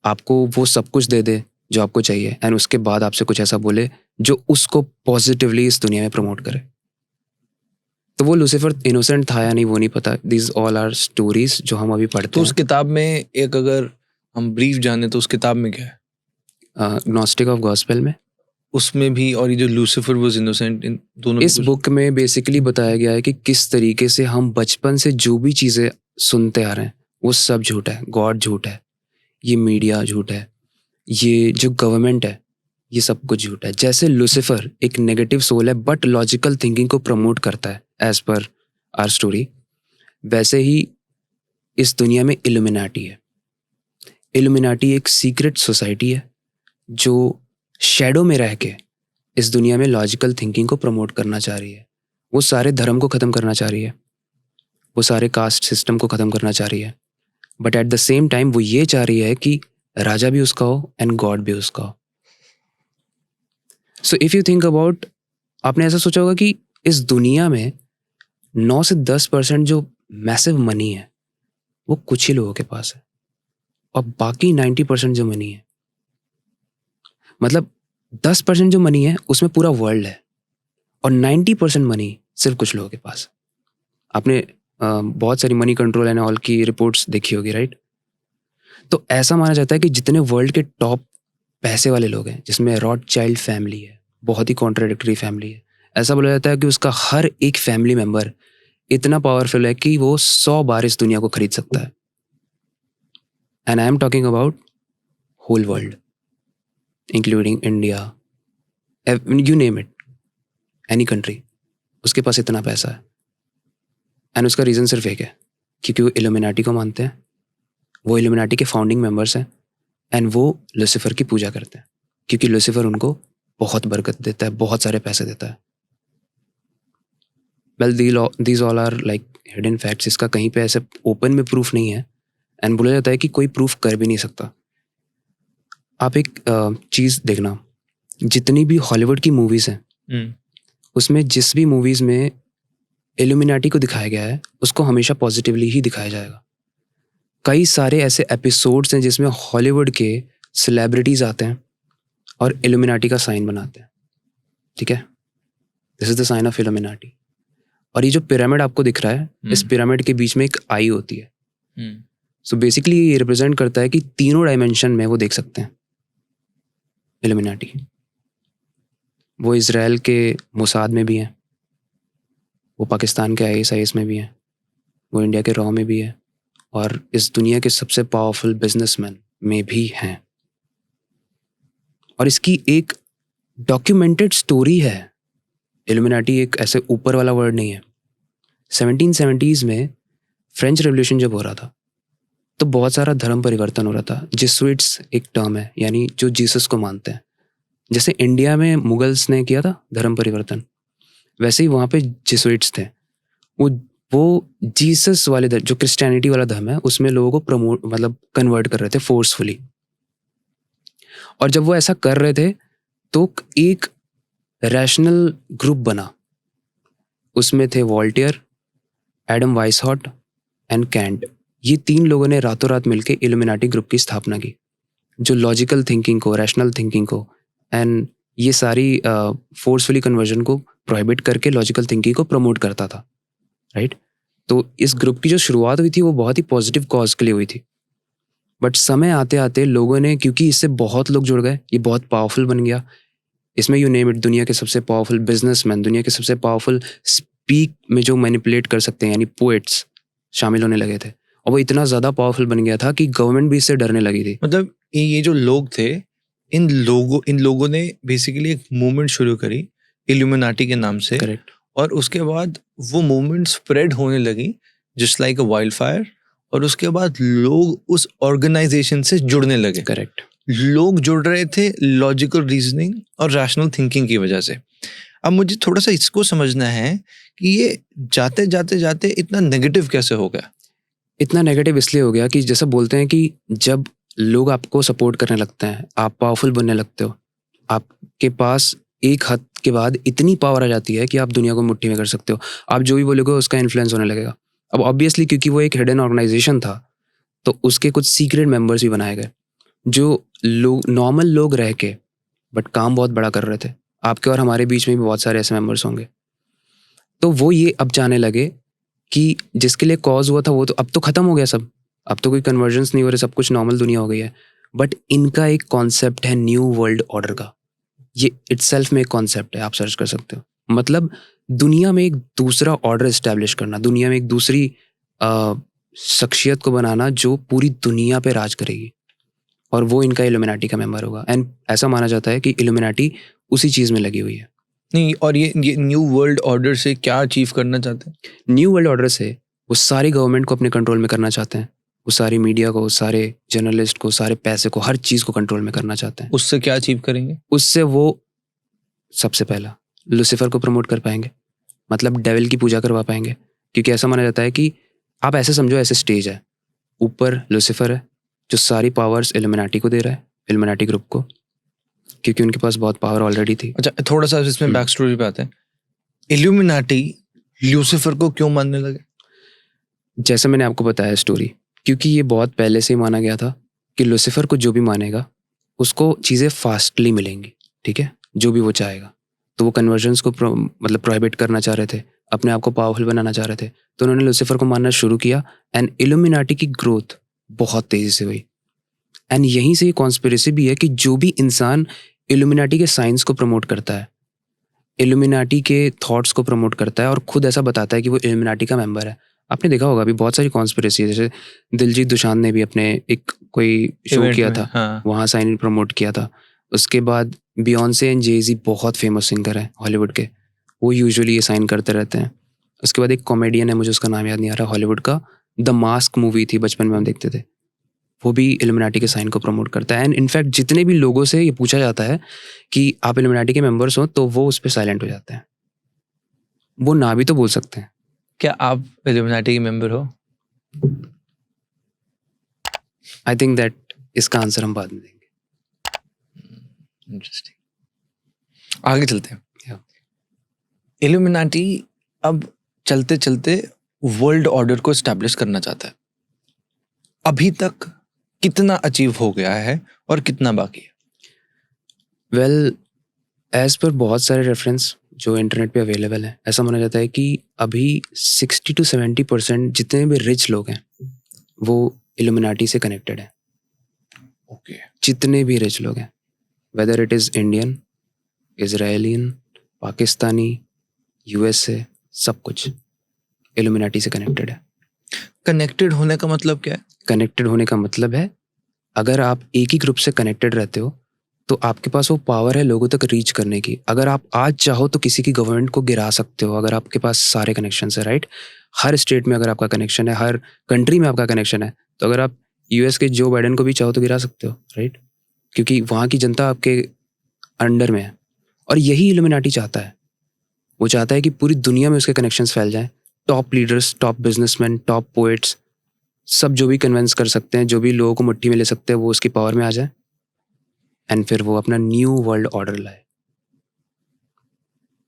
आपको वो सब कुछ दे दे जो आपको चाहिए, एंड उसके बाद आपसे कुछ ऐसा बोले जो उसको पॉजिटिवली इस दुनिया में प्रमोट करे। तो वो लूसीफर इनोसेंट था या नहीं वो नहीं पता। दीज ऑल आर स्टोरीज जो हम अभी पढ़ते तो उस हैं। किताब में एक अगर हम ब्रीफ जाने तो उस किताब में क्या है? ग्नोस्टिक ऑफ गॉस्पेल में, उसमें भी, और ये जो लूसीफर वाज इनोसेंट, इन दोनों में इस बुक में बेसिकली बताया गया है कि किस तरीके से हम बचपन से जो भी चीज़ें सुनते आ रहे हैं वो सब झूठ है। गॉड झूठ है, ये मीडिया झूठ है, ये जो गवर्नमेंट है ये सब कुछ झूठ है। जैसे लूसीफर एक नेगेटिव सोल है बट लॉजिकल थिंकिंग को प्रमोट करता है एज पर आर स्टोरी, वैसे ही इस दुनिया में इल्यूमिनाटी है। इल्यूमिनाटी एक सीक्रेट सोसाइटी है जो शैडो में रह के इस दुनिया में लॉजिकल थिंकिंग को प्रमोट करना चाह रही है। वो सारे धर्म को ख़त्म करना चाह रही है, वो सारे कास्ट सिस्टम को ख़त्म करना चाह रही है, but at the same time वो ये चाह रही है कि राजा भी उसका हो एंड गॉड भी उसका हो। So if you think about, आपने ऐसा सोचा होगा कि इस दुनिया में 9 से 10% जो मैसिव मनी है वो कुछ ही लोगों के पास है, और बाकी 90% जो मनी है, मतलब 10% जो मनी है उसमें पूरा वर्ल्ड है, और 90% मनी सिर्फ कुछ लोगों के पास है। आपने बहुत सारी मनी कंट्रोल एंड ऑल की रिपोर्ट्स देखी होगी, राइट? तो ऐसा माना जाता है कि जितने वर्ल्ड के टॉप पैसे वाले लोग हैं, जिसमें रॉथचाइल्ड फैमिली है, बहुत ही कॉन्ट्राडिक्टरी फैमिली है, ऐसा बोला जाता है कि उसका हर एक फैमिली मेंबर इतना पावरफुल है कि वो 100 बार इस दुनिया को खरीद सकता है। And I am talking about whole world, including India, you name it, any country, उसके पास इतना पैसा है। एंड उसका रीज़न सिर्फ एक है, क्योंकि वो इल्यूमिनाटी को मानते हैं, वो इल्यूमिनाटी के फाउंडिंग मेंबर्स हैं, एंड वो लूसीफर की पूजा करते हैं, क्योंकि लूसीफर उनको बहुत बरकत देता है, बहुत सारे पैसे देता है। Well these all are like hidden facts, इसका कहीं पे ऐसे ओपन में प्रूफ नहीं है, एंड बोला जाता है कि कोई प्रूफ कर भी नहीं सकता। आप एक चीज़ देखना, जितनी भी हॉलीवुड की मूवीज़ हैं, उसमें जिस भी मूवीज़ में इल्यूमिनाटी को दिखाया गया है, उसको हमेशा पॉजिटिवली ही दिखाया जाएगा। कई सारे ऐसे एपिसोड्स हैं जिसमें हॉलीवुड के सेलिब्रिटीज़ आते हैं और इल्यूमिनाटी का साइन बनाते हैं, ठीक है, this is the sign of Illuminati. और ये जो पिरामिड आपको दिख रहा है, इस पिरामिड के बीच में एक आई होती है। सो बेसिकली ये रिप्रेजेंट करता है कि तीनों डायमेंशन में वो देख सकते हैं इल्यूमिनाटी। वो इजराइल के मोसाद में भी हैं, वो पाकिस्तान के ISIS में भी हैं, वो इंडिया के रॉ में भी है, और इस दुनिया के सबसे पावरफुल बिजनेसमैन में भी हैं। और इसकी एक डॉक्यूमेंटेड स्टोरी है। इल्यूमिनाटी एक ऐसे ऊपर वाला वर्ड नहीं है। 1770s में फ्रेंच रेवोल्यूशन जब हो रहा था, तो बहुत सारा धर्म परिवर्तन हो रहा था। जिसुइट्स एक टर्म है, यानी जो जीसस को मानते हैं। जैसे इंडिया में मुगल्स ने किया था धर्म परिवर्तन, वैसे ही वहाँ पे जिसुइट्स थे। वो जीसस वाले धर्म, जो क्रिश्चियनिटी वाला धर्म है, उसमें लोगों को प्रमोट मतलब कन्वर्ट कर रहे थे फोर्सफुली। और जब वो ऐसा कर रहे थे तो एक रैशनल ग्रुप बना, उसमें थे वॉल्टेयर, एडम वाइसहॉट एंड कैंट। ये तीन लोगों ने रातों रात मिलकर इल्यूमिनाटी ग्रुप की स्थापना की, जो लॉजिकल थिंकिंग को, रैशनल थिंकिंग को एंड ये सारी फोर्सफुली कन्वर्जन को प्रोहिबिट करके लॉजिकल थिंकिंग को प्रमोट करता था, राइट। तो इस ग्रुप की जो शुरुआत हुई थी वो बहुत ही पॉजिटिव कॉज के लिए हुई थी। बट समय आते आते लोगों ने, क्योंकि इससे बहुत लोग जुड़ गए, ये बहुत पावरफुल बन गया। इसमें यू नेम इट, दुनिया के सबसे पावरफुल बिजनेसमैन, दुनिया के सबसे पावरफुल स्पीक में जो मैनिपुलेट कर सकते हैं, यानी पोएट्स शामिल होने लगे थे। और वो इतना ज़्यादा पावरफुल बन गया था कि गवर्नमेंट भी इससे डरने लगी थी। मतलब ये जो लोग थे, इन लोगों ने बेसिकली एक मूवमेंट शुरू करी इल्यूमिनाटी के नाम से। करेक्ट। और उसके बाद वो मूवमेंट स्प्रेड होने लगी जस्ट लाइक अ वाइल्ड फायर। और उसके बाद लोग उस ऑर्गेनाइजेशन से जुड़ने लगे। करेक्ट। लोग जुड़ रहे थे लॉजिकल रीजनिंग और रैशनल थिंकिंग की वजह से। अब मुझे थोड़ा सा इसको समझना है कि ये जाते जाते जाते इतना नेगेटिव कैसे हो गया। इतना नेगेटिव इसलिए हो गया कि जैसा बोलते हैं कि जब लोग आपको सपोर्ट करने लगते हैं, आप पावरफुल बनने लगते हो, आपके पास एक हद के बाद इतनी पावर आ जाती है कि आप दुनिया को मुट्ठी में कर सकते हो। आप जो भी बोलोगे उसका इन्फ्लुएंस होने लगेगा। अब ऑब्वियसली क्योंकि वो एक हिडन ऑर्गेनाइजेशन था, तो उसके कुछ सीक्रेट मेंबर्स भी बनाए गए, जो लोग नॉर्मल लोग रह के बट काम बहुत बड़ा कर रहे थे। आपके और हमारे बीच में भी बहुत सारे ऐसे मेंबर्स होंगे। तो वो ये अब जाने लगे कि जिसके लिए कॉज हुआ था वो तो अब तो ख़त्म हो गया सब, अब तो कोई कन्वर्जेंस नहीं हो रहे, सब कुछ नॉर्मल दुनिया हो गई है। बट इनका एक कॉन्सेप्ट है न्यू वर्ल्ड ऑर्डर का। ये इटसेल्फ में एक कॉन्सेप्ट है, आप सर्च कर सकते हो। मतलब दुनिया में एक दूसरा ऑर्डर इस्टेब्लिश करना, दुनिया में एक दूसरी शख्सियत को बनाना जो पूरी दुनिया पे राज करेगी, और वो इनका इल्यूमिनाटी का मेंबर होगा। एंड ऐसा माना जाता है कि इल्यूमिनाटी उसी चीज़ में लगी हुई है। नहीं, और ये न्यू वर्ल्ड ऑर्डर से क्या अचीव करना चाहते हैं? न्यू वर्ल्ड ऑर्डर से वो सारी गवर्नमेंट को अपने कंट्रोल में करना चाहते हैं, वो सारी मीडिया को, सारे जर्नलिस्ट को, सारे पैसे को, हर चीज़ को कंट्रोल में करना चाहते हैं। उससे क्या अचीव करेंगे? उससे वो सबसे पहला लूसीफर को प्रमोट कर पाएंगे, मतलब डेविल की पूजा करवा पाएंगे। क्योंकि ऐसा माना जाता है कि आप ऐसे समझो, ऐसे स्टेज है, ऊपर लूसीफर है जो सारी पावर्स इल्यूमिनाटी को दे रहा है, इल्यूमिनाटी ग्रुप को, क्योंकि उनके पास बहुत पावर ऑलरेडी थी। अच्छा, थोड़ा सा इसमें बैक स्टोरी पे आते हैं। इल्यूमिनाटी लूसीफर को क्यों मानने लगे? जैसे मैंने आपको बताया स्टोरी, क्योंकि ये बहुत पहले से ही माना गया था कि लूसीफर को जो भी मानेगा उसको चीज़ें फास्टली मिलेंगी, ठीक है, जो भी वो चाहेगा। तो वो कन्वर्जन्स को मतलब प्रोहिबिट करना चाह रहे थे, अपने आप को पावरफुल बनाना चाह रहे थे, तो उन्होंने लूसीफर को मानना शुरू किया। एंड इल्यूमिनाटी की ग्रोथ बहुत तेज़ी से हुई। एंड यहीं से ये कॉन्स्पिरेसी भी है कि जो भी इंसान इल्यूमिनाटी के साइंस को प्रमोट करता है, इल्यूमिनाटी के थॉट्स को प्रमोट करता है और खुद ऐसा बताता है कि वो इल्यूमिनाटी का मेंबर है, आपने देखा होगा अभी बहुत सारी कॉन्स्पिरेसी है, जैसे दिलजीत दोसांझ ने भी अपने एक कोई शो इवेंट किया में, था, हाँ। वहाँ साइन प्रमोट किया था। उसके बाद बियॉन्से एंड जेजी बहुत फेमस सिंगर हैं हॉलीवुड के, वो यूजुअली ये साइन करते रहते हैं। उसके बाद एक कॉमेडियन है, मुझे उसका नाम याद नहीं आ रहा, हॉलीवुड का, द मास्क मूवी थी, बचपन में हम देखते थे, वो भी इल्यूमिनाटी के साइन को प्रमोट करता है। एंड इनफैक्ट जितने भी लोगों से ये पूछा जाता है कि आप इल्यूमिनाटी के मेंबर्स हो, तो वो उस पर साइलेंट हो जाते हैं, वो ना भी तो बोल सकते हैं। क्या आप इल्यूमिनाटी के मेंबर हो? आई थिंक दैट इसका आंसर हम बाद में देंगे। इंटरेस्टिंग, आगे चलते हैं। Yeah. इल्यूमिनाटी अब चलते चलते वर्ल्ड ऑर्डर को एस्टैब्लिश करना चाहता है। अभी तक कितना अचीव हो गया है और कितना बाकी है? वेल, एज पर बहुत सारे रेफरेंस जो इंटरनेट पे अवेलेबल है, ऐसा माना जाता है कि अभी 60 to 70% जितने भी रिच लोग हैं वो इल्यूमिनाटी से कनेक्टेड हैं। ओके। जितने भी रिच लोग हैं, whether it is Indian, Israelian, Pakistani, USA, सब कुछ इल्यूमिनाटी से कनेक्टेड है। कनेक्टेड होने का मतलब क्या है? कनेक्टेड होने का मतलब है, अगर आप एक ही ग्रुप से कनेक्टेड रहते हो तो आपके पास वो पावर है लोगों तक रीच करने की। अगर आप आज चाहो तो किसी की गवर्नमेंट को गिरा सकते हो, अगर आपके पास सारे कनेक्शन है, राइट। हर स्टेट में अगर आपका कनेक्शन है, हर कंट्री में आपका कनेक्शन है, तो अगर आप यूएस के जो बाइडेन को भी चाहो तो गिरा सकते हो, राइट, क्योंकि वहाँ की जनता आपके अंडर में है। और यही इल्यूमिनाटी चाहता है, वो चाहता है कि पूरी दुनिया में उसके कनेक्शंस फैल जाएं, top leaders, top businessman, top poets, सब जो भी कन्विंस कर सकते हैं, जो भी लोगों को मुट्ठी में ले सकते हैं, वो उसकी पावर में आ जाए एंड फिर वो अपना न्यू वर्ल्ड ऑर्डर लाए।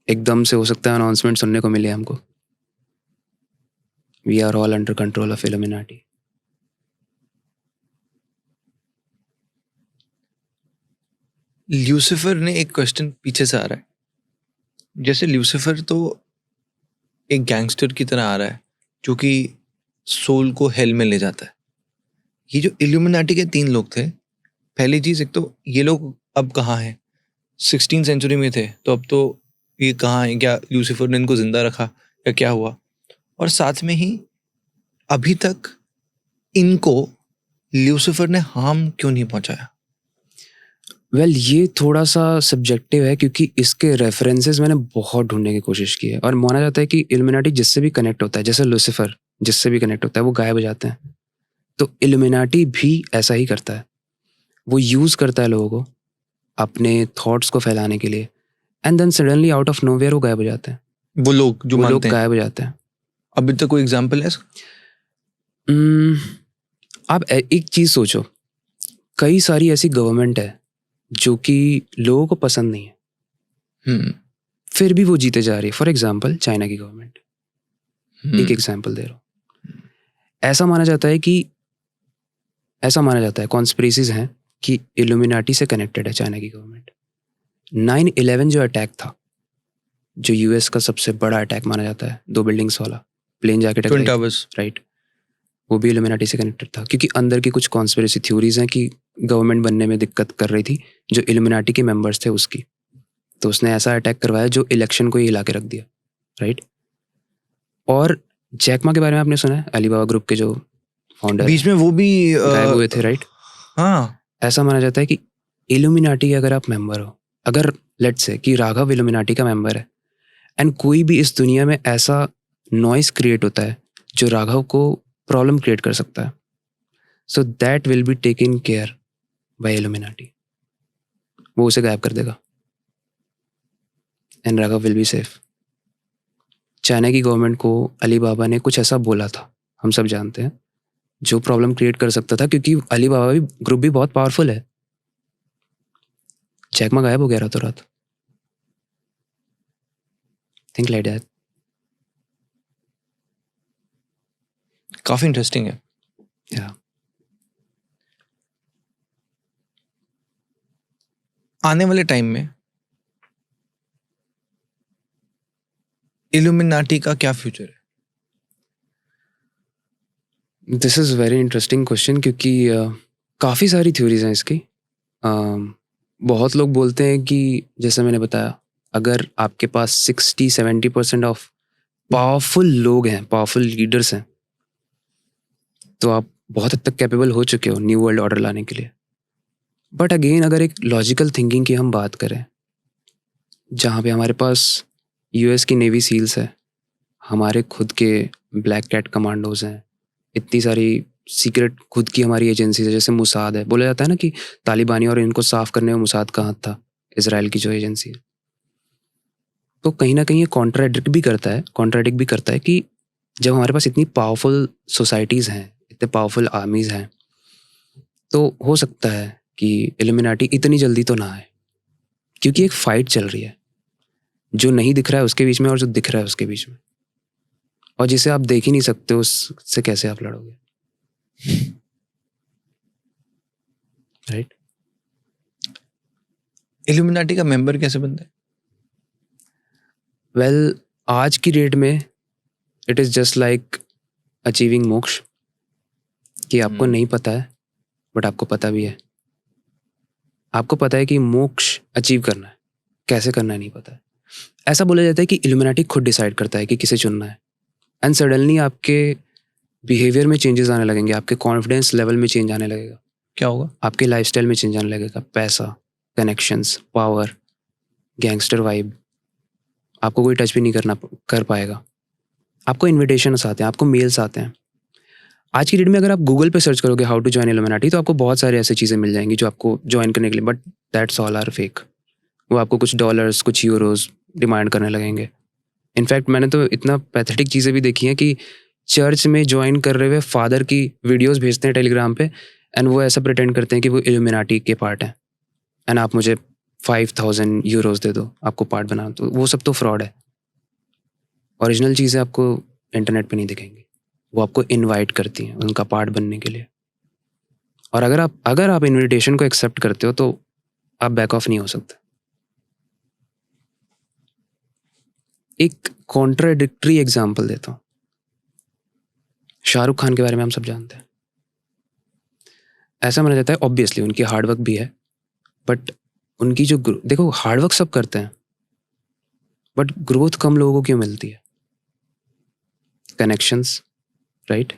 एकदम से हो सकता है अनाउंसमेंट सुनने को मिले हमको, we are all under control of Illuminati. Lucifer ने एक क्वेश्चन पीछे से आ रहा है, जैसे ल्यूसिफर तो एक गैंगस्टर की तरह आ रहा है जो कि सोल को हेल में ले जाता है। ये जो इल्यूमिनाटी के 3 लोग थे, पहली चीज, एक तो ये लोग अब कहाँ हैं? 16 सेंचुरी में थे, तो अब तो ये कहाँ हैं? क्या ल्यूसिफर ने इनको जिंदा रखा या क्या हुआ? और साथ में ही अभी तक इनको ल्यूसिफर ने हार्म क्यों नहीं पहुंचाया? वेल, ये थोड़ा सा सब्जेक्टिव है, क्योंकि इसके रेफरेंसेस मैंने बहुत ढूंढने की कोशिश की है, और माना जाता है कि इल्यूमिनाटी जिससे भी कनेक्ट होता है, जैसे लूसीफर जिससे भी कनेक्ट होता है वो गायब हो जाते हैं, तो इल्यूमिनाटी भी ऐसा ही करता है। वो यूज़ करता है लोगों को अपने थॉट्स को फैलाने के लिए, and then suddenly out of nowhere वो गायब हो जाते हैं, वो लोग जो वो लोग मानते हैं, गायब हो जाते हैं। अभी तक कोई एग्जाम्पल है इसका? आप एक चीज़ सोचो, कई सारी ऐसी गवर्नमेंट है जो कि लोगों को पसंद नहीं है, हम्म फिर भी वो जीते जा रही है। फॉर एग्जाम्पल चाइना की गवर्नमेंट, एक एग्जाम्पल दे रहा हूँ। ऐसा माना जाता है कि, ऐसा माना जाता है, कॉन्स्पिरेसीज हैं कि इल्यूमिनाटी से कनेक्टेड है चाइना की गवर्नमेंट। 9/11 जो अटैक था, जो यूएस का सबसे बड़ा अटैक माना जाता है, 2 बिल्डिंग्स वाला, प्लेन जाके ट्विन टकराई थी, टावर्स। राइट, वो भी इल्यूमिनाटी से कनेक्टेड था, क्योंकि अंदर की कुछ कॉन्स्पिरेसी थ्योरीज हैं कि गवर्नमेंट बनने में दिक्कत कर रही थी जो इल्यूमिनाटी के मेंबर्स थे उसकी, तो उसने ऐसा अटैक करवाया जो इलेक्शन को ही हिला के रख दिया, राइट। और जैक मा के बारे में आपने सुना है, अलीबाबा ग्रुप के जो फाउंडर बीच में वो भी गायब हुए थे, राइट। हाँ, ऐसा माना जाता है कि इल्यूमिनाटी के अगर आप मेंबर हो, अगर लेट्स से कि राघव इल्यूमिनाटी का मेंबर है, एंड कोई भी इस दुनिया में ऐसा नॉइस क्रिएट होता है जो राघव को प्रॉब्लम क्रिएट कर सकता है, so that will be taken care by Illuminati, वो उसे गायब कर देगा and Raghav will be safe. China की गवर्नमेंट को अली बाबा ने कुछ ऐसा बोला था, हम सब जानते हैं, जो प्रॉब्लम क्रिएट कर सकता था, क्योंकि अली बाबा भी ग्रुप भी बहुत पावरफुल है। जैक मा गायब हो गया रातों रात, थिंक लाइक दैट। काफी इंटरेस्टिंग है। या आने वाले टाइम में इल्यूमिनाटी का क्या फ्यूचर है? This is very interesting question, क्योंकि काफ़ी सारी थ्योरीज हैं इसकी। बहुत लोग बोलते हैं कि जैसे मैंने बताया, अगर आपके पास 60-70% ऑफ पावरफुल लोग हैं, पावरफुल लीडर्स हैं, तो आप बहुत हद तक कैपेबल हो चुके हो न्यू वर्ल्ड ऑर्डर लाने के लिए। बट अगेन अगर एक लॉजिकल थिंकिंग की हम बात करें, जहाँ पे हमारे पास यूएस की नेवी सील्स है, हमारे खुद के ब्लैक कैट कमांडोज हैं, इतनी सारी सीक्रेट खुद की हमारी एजेंसीज है, जैसे मुसाद है। बोला जाता है ना कि तालिबानी और इनको साफ करने में मुसाद का हाथ था, इसराइल की जो एजेंसी है। तो कहीं ना कहीं ये कॉन्ट्राडिक्ट भी करता है कि जब हमारे पास इतनी पावरफुल सोसाइटीज़ हैं, इतने पावरफुल आर्मीज़ हैं, तो हो सकता है कि इल्यूमिनाटी इतनी जल्दी तो ना आए, क्योंकि एक फाइट चल रही है, जो नहीं दिख रहा है उसके बीच में और जो दिख रहा है उसके बीच में, और जिसे आप देख ही नहीं सकते उससे कैसे आप लड़ोगे, राइट? इल्यूमिनाटी का मेंबर कैसे बनता है? वेल, आज की डेट में it is just like achieving मोक्ष, कि आपको नहीं पता है बट आपको पता भी है। आपको पता है कि मोक्ष अचीव करना है, कैसे करना है नहीं पता है। ऐसा बोला जाता है कि इल्यूमिनाटी खुद डिसाइड करता है कि किसे चुनना है, एंड सडनली आपके बिहेवियर में चेंजेस आने लगेंगे, आपके कॉन्फिडेंस लेवल में चेंज आने लगेगा, क्या होगा? आपके लाइफस्टाइल में चेंज आने लगेगा। पैसा, कनेक्शंस, पावर, गैंगस्टर वाइब, आपको कोई टच भी नहीं कर पाएगा। आपको इन्विटेशंस आते हैं, आपको मेल्स आते हैं। आज की डेट में अगर आप गूगल पे सर्च करोगे हाउ टू ज्वाइन इल्यूमिनाटी, तो आपको बहुत सारी ऐसी चीज़ें मिल जाएंगी जो आपको ज्वाइन करने के लिए, but that's all are fake. वो आपको कुछ डॉलर्स, कुछ यूरोज डिमांड करने लगेंगे। इनफैक्ट मैंने तो इतना पैथेटिक चीज़ें भी देखी हैं कि चर्च में ज्वाइन कर रहे हुए फादर की वीडियोस भेजते हैं टेलीग्राम पे, एंड वो ऐसा प्रिटेंड करते हैं कि वो इल्यूमिनाटी के पार्ट हैं, एंड आप मुझे 5000 यूरोज दे दो आपको पार्ट बना। तो वो सब तो फ्रॉड है। ओरिजिनल चीज़ें आपको इंटरनेट पे नहीं दिखेंगी, वो आपको इनवाइट करती हैं उनका पार्ट बनने के लिए। और अगर आप इनविटेशन को एक्सेप्ट करते हो तो आप बैक ऑफ नहीं हो सकते। एक कॉन्ट्राडिक्टरी एग्जाम्पल देता हूँ। शाहरुख खान के बारे में हम सब जानते हैं। ऐसा माना जाता है, ऑब्वियसली उनकी हार्डवर्क भी है, बट उनकी जो देखो, हार्डवर्क सब करते हैं, बट ग्रोथ कम लोगों को क्यों मिलती है? Connections, right?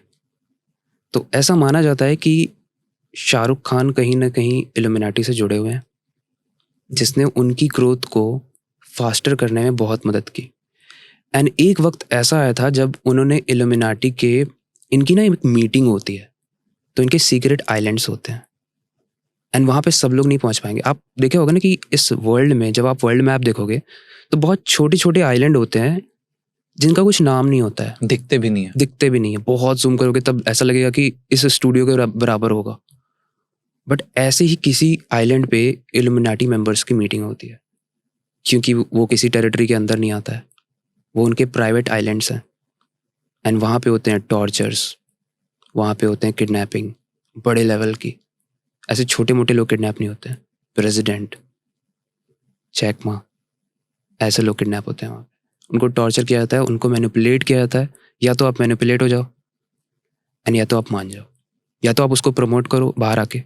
तो ऐसा माना जाता है कि शाहरुख खान कहीं ना कहीं इल्यूमिनाटी से जुड़े हुए हैं, जिसने उनकी ग्रोथ को फास्टर करने में बहुत मदद की। एंड एक वक्त ऐसा आया था जब उन्होंने इल्यूमिनाटी के, इनकी ना एक मीटिंग होती है, तो इनके सीक्रेट आइलैंड्स होते हैं, एंड वहाँ पे सब लोग नहीं पहुँच पाएंगे। आप देखे होगा ना कि इस वर्ल्ड में जब आप वर्ल्ड मैप देखोगे तो बहुत छोटे छोटे आइलैंड होते हैं जिनका कुछ नाम नहीं होता है, दिखते भी नहीं है। बहुत जूम करोगे तब ऐसा लगेगा कि इस स्टूडियो के बराबर होगा। बट ऐसे ही किसी आइलैंड पे इल्यूमिनाटी मेंबर्स की मीटिंग होती है, क्योंकि वो किसी टेरिटरी के अंदर नहीं आता है, वो उनके प्राइवेट आइलैंड्स हैं, एंड वहाँ पे होते हैं टॉर्चर्स, वहाँ पे होते हैं किडनैपिंग बड़े लेवल की। ऐसे छोटे मोटे लोग किडनैप नहीं होते हैं। प्रेसिडेंट, चैकमा, ऐसे लोग किडनैप होते हैं वहाँ पे। उनको टॉर्चर किया जाता है, उनको मैनिपुलेट किया जाता है। या तो आप मैनिपुलेट हो जाओ एंड या तो आप मान जाओ, या तो आप उसको प्रमोट करो बाहर आके,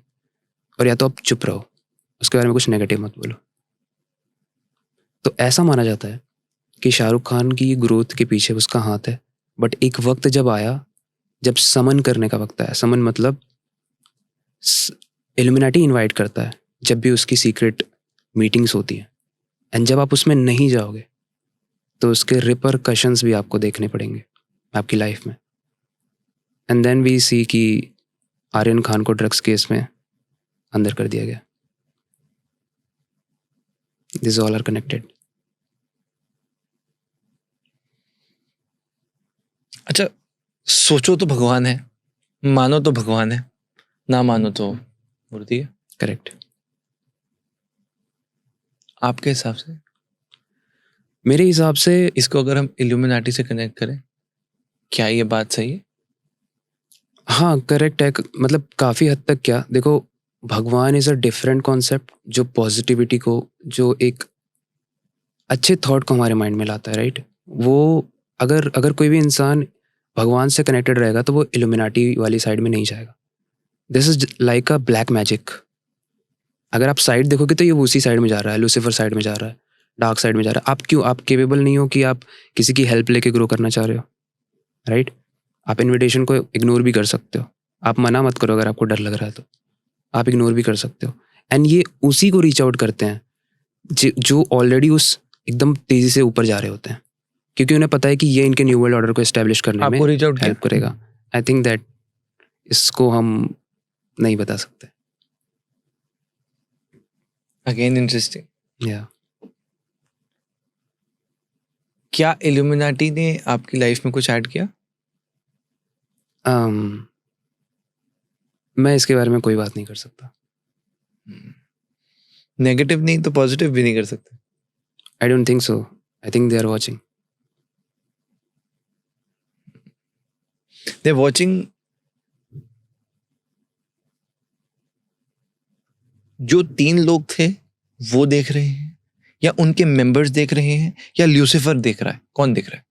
और या तो आप चुप रहो, उसके बारे में कुछ नेगेटिव मत बोलो। तो ऐसा माना जाता है कि शाहरुख खान की ग्रोथ के पीछे उसका हाथ है। बट एक वक्त जब आया, जब समन करने का वक्त आया, समन मतलब इल्यूमिनाटी इनवाइट करता है जब भी उसकी सीक्रेट मीटिंग्स होती हैं, एंड जब आप उसमें नहीं जाओगे तो उसके रिपरकशंस भी आपको देखने पड़ेंगे आपकी लाइफ में। एंड देन वी सी कि आर्यन खान को ड्रग्स केस में अंदर कर दिया गया। This all are connected. अच्छा, सोचो तो भगवान है, मानो तो भगवान है, ना मानो तो मूर्ति है। करेक्ट। आपके हिसाब से मेरे हिसाब से इसको अगर हम इल्यूमिनाटी से कनेक्ट करें, क्या ये बात सही है? हाँ, करेक्ट है। मतलब काफ़ी हद तक। क्या देखो, भगवान इज़ अ डिफरेंट कॉन्सेप्ट जो पॉजिटिविटी को, जो एक अच्छे थॉट को हमारे माइंड में लाता है, राइट? वो अगर कोई भी इंसान भगवान से कनेक्टेड रहेगा तो वो इल्यूमिनाटी वाली साइड में नहीं जाएगा। This is like a black magic. अगर आप साइड देखोगे तो ये उसी साइड में जा रहा है, लूसीफर साइड में जा रहा है, डार्क साइड में जा रहा है. आप क्यों, आप केपेबल नहीं हो कि आप किसी की हेल्प लेके ग्रो करना चाह रहे हो, राइट? आप इनविटेशन को इग्नोर भी कर सकते हो. आप मना मत करो अगर आपको डर लग रहा है तो. आप इग्नोर भी कर सकते हो. एंड ये उसी को रीच आउट करते हैं जो ऑलरेडी उस एकदम तेजी से ऊपर जा रहे होते हैं, क्योंकि उन्हें पता है कि ये इनके न्यू वर्ल्ड ऑर्डर को एस्टेब्लिश करने में आपको रीच आउट हेल्प किया? करेगा. आई थिंक दैट इसको हम नहीं बता सकते. Again interesting. या क्या इल्यूमिनाटी ने आपकी लाइफ में कुछ ऐड किया? मैं इसके बारे में कोई बात नहीं कर सकता. नेगेटिव नहीं तो पॉजिटिव भी नहीं कर सकते. I don't think so. I think they are watching. They watching. जो 3 लोग थे वो देख रहे हैं, या उनके मेंबर्स देख रहे हैं, या ल्यूसीफर देख रहा है? कौन देख रहा है?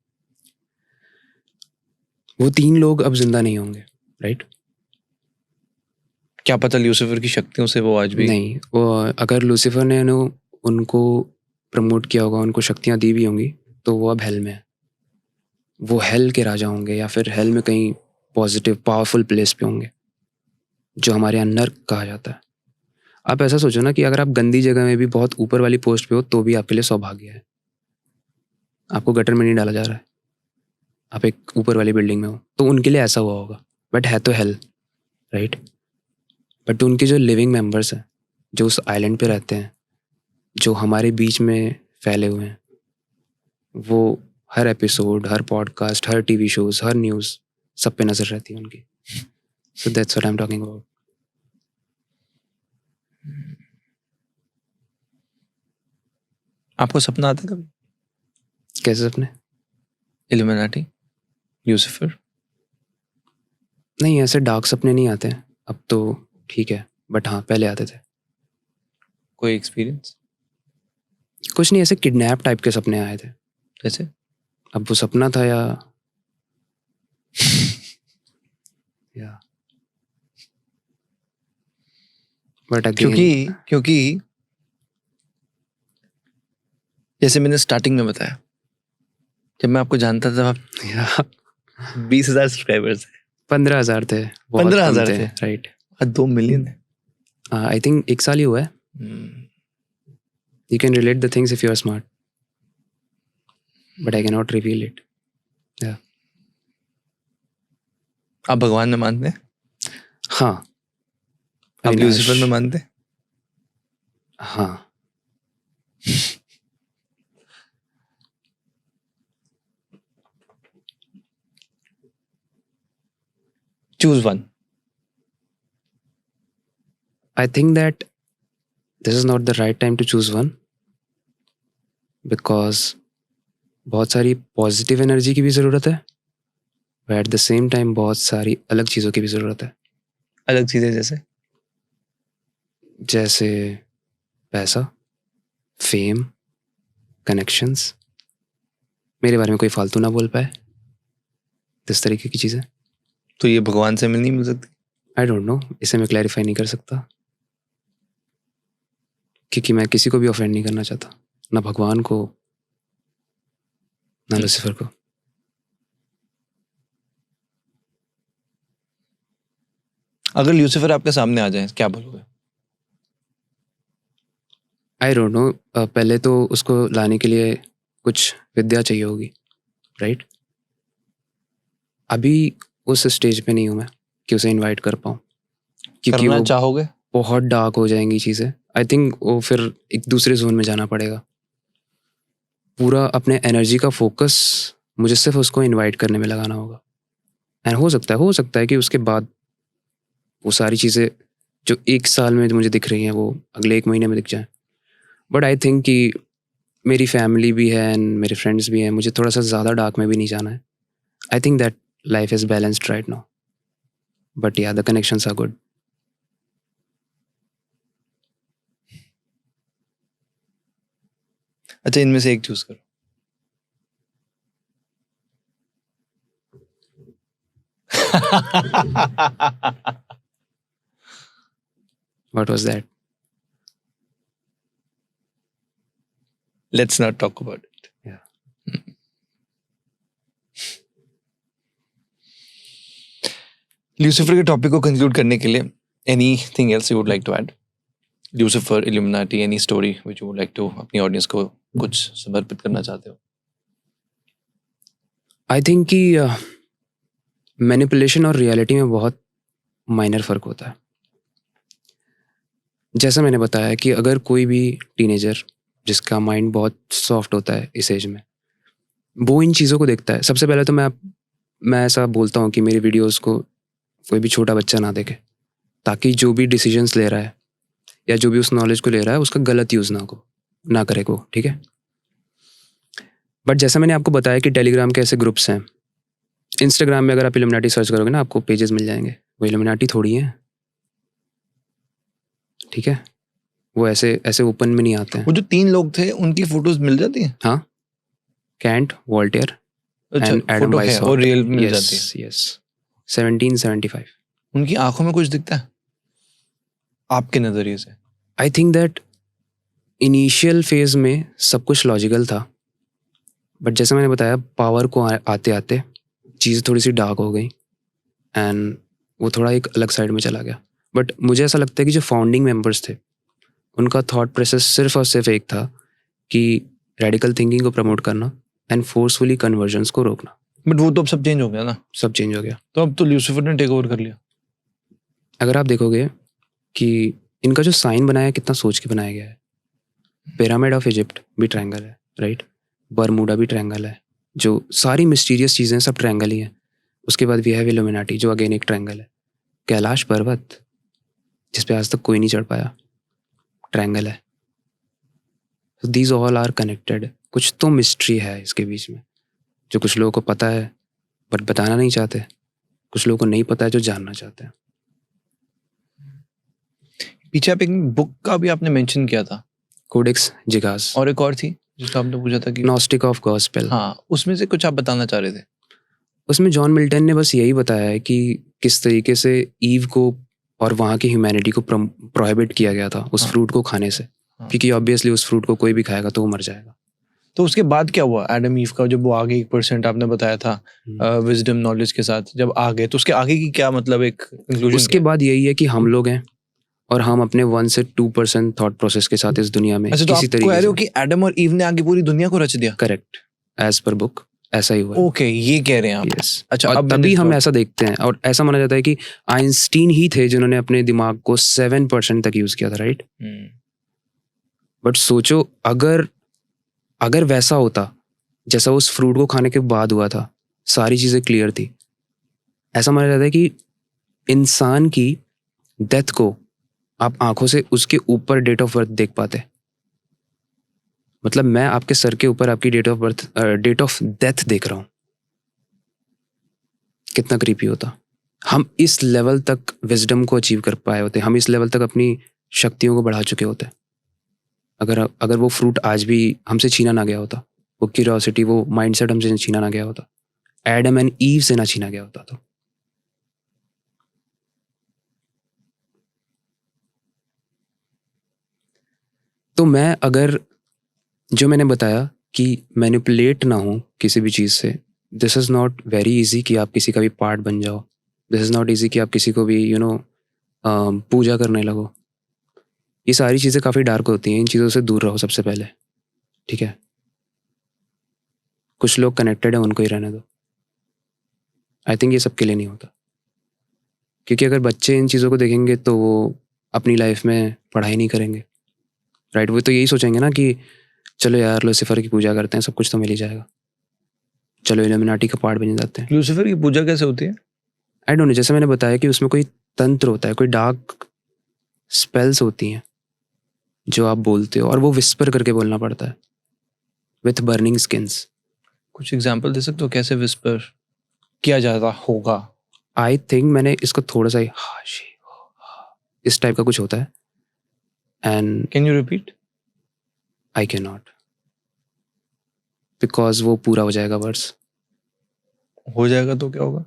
वो 3 लोग अब जिंदा नहीं होंगे, राइट? क्या पता ल्यूसीफर की शक्तियों से वो आज भी. नहीं, वो अगर लूसीफर ने उनको प्रमोट किया होगा, उनको शक्तियां दी भी होंगी, तो वो अब हेल में है. वो हेल के राजा होंगे, या फिर हेल में कहीं पॉजिटिव पावरफुल प्लेस पे होंगे, जो हमारे यहाँ नर्क कहा जाता है. आप ऐसा सोचो ना कि अगर आप गंदी जगह में भी बहुत ऊपर वाली पोस्ट पे हो तो भी आपके लिए सौभाग्य है. आपको गटर में नहीं डाला जा रहा है, आप एक ऊपर वाली बिल्डिंग में हो, तो उनके लिए ऐसा हुआ होगा. बट है तो हेल, राइट? बट उनके जो लिविंग मेंबर्स हैं, जो उस आइलैंड पे रहते हैं, जो हमारे बीच में फैले हुए हैं, वो हर एपिसोड, हर पॉडकास्ट, हर टीवी शोज, हर न्यूज़, सब पे नजर रहती है उनकी. So that's what I am talking about. आपको सपना आता है कभी? कैसे सपने? Illuminati, Lucifer? नहीं, ऐसे डार्क सपने नहीं आते हैं अब तो, ठीक है, बट हाँ पहले आते थे. कोई एक्सपीरियंस? कुछ नहीं, ऐसे किडनैप टाइप के सपने आए थे. जैसे? अब वो सपना था या बट अगेन, क्योंकि जैसे मैंने स्टार्टिंग में बताया, जब मैं आपको जानता था आप 20,000 सब्सक्राइबर्स थे. 15,000 थे. 15,000 थे. राइट. आज 2 मिलियन है. आई थिंक 1 साल ही हुआ है. You can relate the things if you are smart, but I cannot reveal it. Yeah. आप भगवान में मानते हैं? हाँ. आप ल्यूसीफर में मानते हैं? हाँ. Choose one. I think that this is not the right time to choose one, because बहुत सारी पॉजिटिव एनर्जी की भी ज़रूरत है, but at the same time बहुत सारी अलग चीज़ों की भी ज़रूरत है. अलग चीजें जैसे पैसा, फेम, कनेक्शंस. मेरे बारे में कोई फालतू ना बोल पाए, इस तरीके की चीज़ें. तो ये भगवान से नहीं मिल सकती? आई डोंट नो, इसे मैं क्लैरिफाई नहीं कर सकता, क्योंकि मैं किसी को भी ऑफेंड नहीं करना चाहता, ना भगवान को, ना लूसीफर को. अगर ल्यूसीफर आपके सामने आ जाए क्या बोलोगे? आई डोंट नो. पहले तो उसको लाने के लिए कुछ विद्या चाहिए होगी, राइट? अभी उस स्टेज पे नहीं हूँ मैं कि उसे इनवाइट कर पाऊँ, क्योंकि करना वो चाहोगे? बहुत डार्क हो जाएंगी चीज़ें. आई थिंक वो फिर एक दूसरे जोन में जाना पड़ेगा. पूरा अपने एनर्जी का फोकस मुझे सिर्फ उसको इनवाइट करने में लगाना होगा. एंड हो सकता है कि उसके बाद वो सारी चीज़ें जो 1 साल में मुझे दिख रही हैं वो अगले 1 महीने में दिख जाएं. बट आई थिंक कि मेरी फैमिली भी है एंड मेरे फ्रेंड्स भी हैं, मुझे थोड़ा सा ज़्यादा डार्क में भी नहीं जाना है. I think that life is balanced right now, but yeah the connections are good. अच्छा, इनमें से एक चूज करो. What was that? Let's not talk about it. Yeah. Lucifer के टॉपिक को कंक्लूड करने के लिए anything else you would like to add? Lucifer, Illuminati, any story which you would like to अपनी ऑडियंस को कुछ समर्पित करना चाहते हो? आई थिंक कि मैनिपुलेशन और रियलिटी में बहुत माइनर फ़र्क होता है। जैसा मैंने बताया कि अगर कोई भी टीनेजर जिसका माइंड बहुत सॉफ्ट होता है इस एज में, वो इन चीज़ों को देखता है। सबसे पहले तो मैं ऐसा बोलता हूँ कि मेरी वीडियोस को कोई भी छोटा बच्चा ना देखे, ताकि जो भी डिसीजंस ले रहा है या जो भी उस नॉलेज को ले रहा है उसका गलत यूज़ ना करे को, ठीक है? बट जैसा मैंने आपको बताया कि टेलीग्राम के ऐसे ग्रुप्स हैं, इंस्टाग्राम में अगर आप इल्यूमिनाटी सर्च करोगे ना आपको पेजेस मिल जाएंगे, वो इल्यूमिनाटी थोड़ी है, ठीक है? वो ऐसे ओपन में नहीं आते हैं। वो जो 3 लोग थे उनकी फोटोज मिल जाती हैं? हाँ, कैंट, वॉल्टेयर अच्छा, एंड एडम फोटो है वाइसहॉर्ट। और रियल मिल जाती है। Yes yes, 1775। उनकी आंखों में कुछ दिखता है आपके नजरिए से? आई थिंक दैट इनिशियल फेज में सब कुछ लॉजिकल था, बट जैसे मैंने बताया पावर को आते आते चीज़ थोड़ी सी डार्क हो गई एंड वो थोड़ा एक अलग साइड में चला गया। बट मुझे ऐसा लगता है कि जो फाउंडिंग मेंबर्स थे उनका थॉट प्रोसेस सिर्फ और सिर्फ एक था कि रेडिकल थिंकिंग को प्रमोट करना एंड फोर्सफुली कन्वर्जन्स को रोकना। बट वो तो अब सब चेंज हो गया ना। सब चेंज हो गया। तो अब तो ल्यूसीफर ने टेक ओवर कर लिया। अगर आप देखोगे कि इनका जो साइन बनाया है कितना सोच के बनाया गया है। पिरामिड ऑफ इजिप्ट भी ट्रायंगल है, राइट? बरमूडा भी ट्रायंगल है, जो सारी मिस्टीरियस चीज़ें सब ट्रायंगल ही हैं। उसके बाद वी हैव इल्यूमिनाटी जो अगेन एक ट्रायंगल है। कैलाश पर्वत जिस पे आज तक कोई नहीं चढ़ पाया, ट्रायंगल है। These all are connected. कुछ तो मिस्ट्री है इसके बीच में जो कुछ लोगों को पता है बट बताना नहीं चाहते, कुछ लोगों को नहीं पता है जो जानना चाहते हैं। पीछे आप एक बुक का भी आपने मेंशन किया था, कोडेक्स जिगास, और एक और थी जिसका आपने पूछा था कि नॉस्टिक ऑफ गॉस्पेल। हाँ, उसमें से कुछ आप बताना चाह रहे थे। उसमें जॉन मिल्टन ने बस यही बताया है कि किस तरीके से ईव को और वहाँ की ह्यूमैनिटी को प्रोहिबिट किया गया था उस फ्रूट को खाने से, क्योंकि ऑब्वियसली उस फ्रूट को कोई भी खाएगा तो वो मर जाएगा। तो उसके बाद क्या हुआ एडम ईव का, जब वो आगे 1% आपने बताया था विजडम नॉलेज के साथ जब आ गए, तो उसके आगे की क्या मतलब एक कंक्लूजन? उसके बाद यही है कि हम लोग हैं और हम अपने 1 से 2% थॉट प्रोसेस के साथ इस दुनिया में अच्छा, तो किसी आप कह रहे हो तरीके कि एडम और ईव ने आगे पूरी दुनिया को रच दिया? करेक्ट, एज पर बुक ऐसा ही हुआ है। ओके, ये कह रहे हैं आप। यस, अच्छा, और अब तभी हम ऐसा देखते हैं और ऐसा माना जाता है कि आइंस्टीन ही थे जिन्होंने अपने दिमाग को 7% तक यूज किया था, राइट? बट सोचो अगर वैसा होता जैसा उस फ्रूट को खाने के बाद हुआ था, सारी चीजें क्लियर थी, ऐसा माना जाता है कि इंसान की डेथ को आप आंखों से उसके ऊपर डेट ऑफ बर्थ देख पाते। मतलब मैं आपके सर के ऊपर आपकी डेट ऑफ डेथ देख रहा हूं। कितना क्रीपी होता। हम इस लेवल तक विजडम को अचीव कर पाए होते, हम इस लेवल तक अपनी शक्तियों को बढ़ा चुके होते अगर वो फ्रूट आज भी हमसे छीना ना गया होता, वो क्यूरियोसिटी, वो माइंडसेट हमसे छीना ना गया होता, एडम एंड ईव से ना छीना गया होता। तो मैं अगर जो मैंने बताया कि मैनिपुलेट ना हो किसी भी चीज़ से, this is not very easy कि आप किसी का भी पार्ट बन जाओ। दिस इज़ नॉट इजी कि आप किसी को भी पूजा करने लगो। ये सारी चीज़ें काफ़ी डार्क होती हैं, इन चीज़ों से दूर रहो सबसे पहले, ठीक है? कुछ लोग कनेक्टेड हैं, उनको ही रहने दो। आई थिंक ये सबके लिए नहीं होता, क्योंकि अगर बच्चे इन चीज़ों को देखेंगे तो वो अपनी लाइफ में पढ़ाई नहीं करेंगे, राइट? वो तो यही सोचेंगे ना कि चलो यार लूसीफर की पूजा करते हैं, सब कुछ तो मिल ही जाएगा, चलो इल्यूमिनाटी का पार्ट बन जाते हैं। लूसीफर की पूजा कैसे होती है? आई डोंट नो, जैसे मैंने बताया कि उसमें कोई तंत्र होता है, कोई डार्क स्पेल्स होती हैं जो आप बोलते हो और वो विस्पर करके बोलना पड़ता है विथ बर्निंग स्किन्स। कुछ एग्जांपल दे सकते हो कैसे विस्पर किया जाता होगा? आई थिंक मैंने इसको थोड़ा सा ही इस टाइप का कुछ होता है and can you repeat? I can not, because वो पूरा हो जाएगा वर्स। हो जाएगा तो क्या होगा?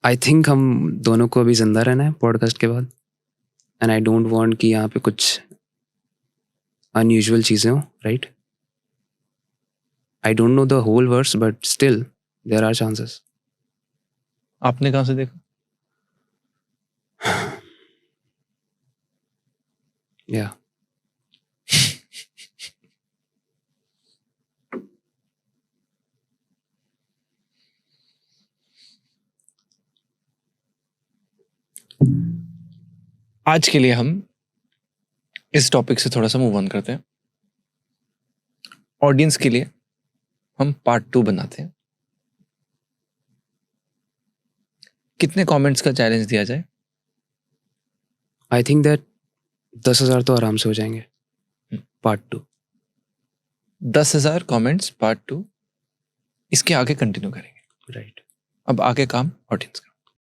आई थिंक हम दोनों को अभी जिंदा रहना है पॉडकास्ट के बाद, एंड आई डोंट वांट कि यहाँ पे कुछ अनयूजुअल चीज़ें हो, right? I don't know the whole verse but still there are chances. आपने कहाँ से देखा? या आज के लिए हम इस टॉपिक से थोड़ा सा मूव ऑन करते हैं. ऑडियंस के लिए हम पार्ट 2 बनाते हैं. कितने कमेंट्स का चैलेंज दिया जाए? आई थिंक दैट 10,000 तो आराम से हो जाएंगे. पार्ट 2. 10,000 comments part 2. इसके आगे कंटिन्यू करेंगे. राइट. अब आगे काम ऑडियंस का.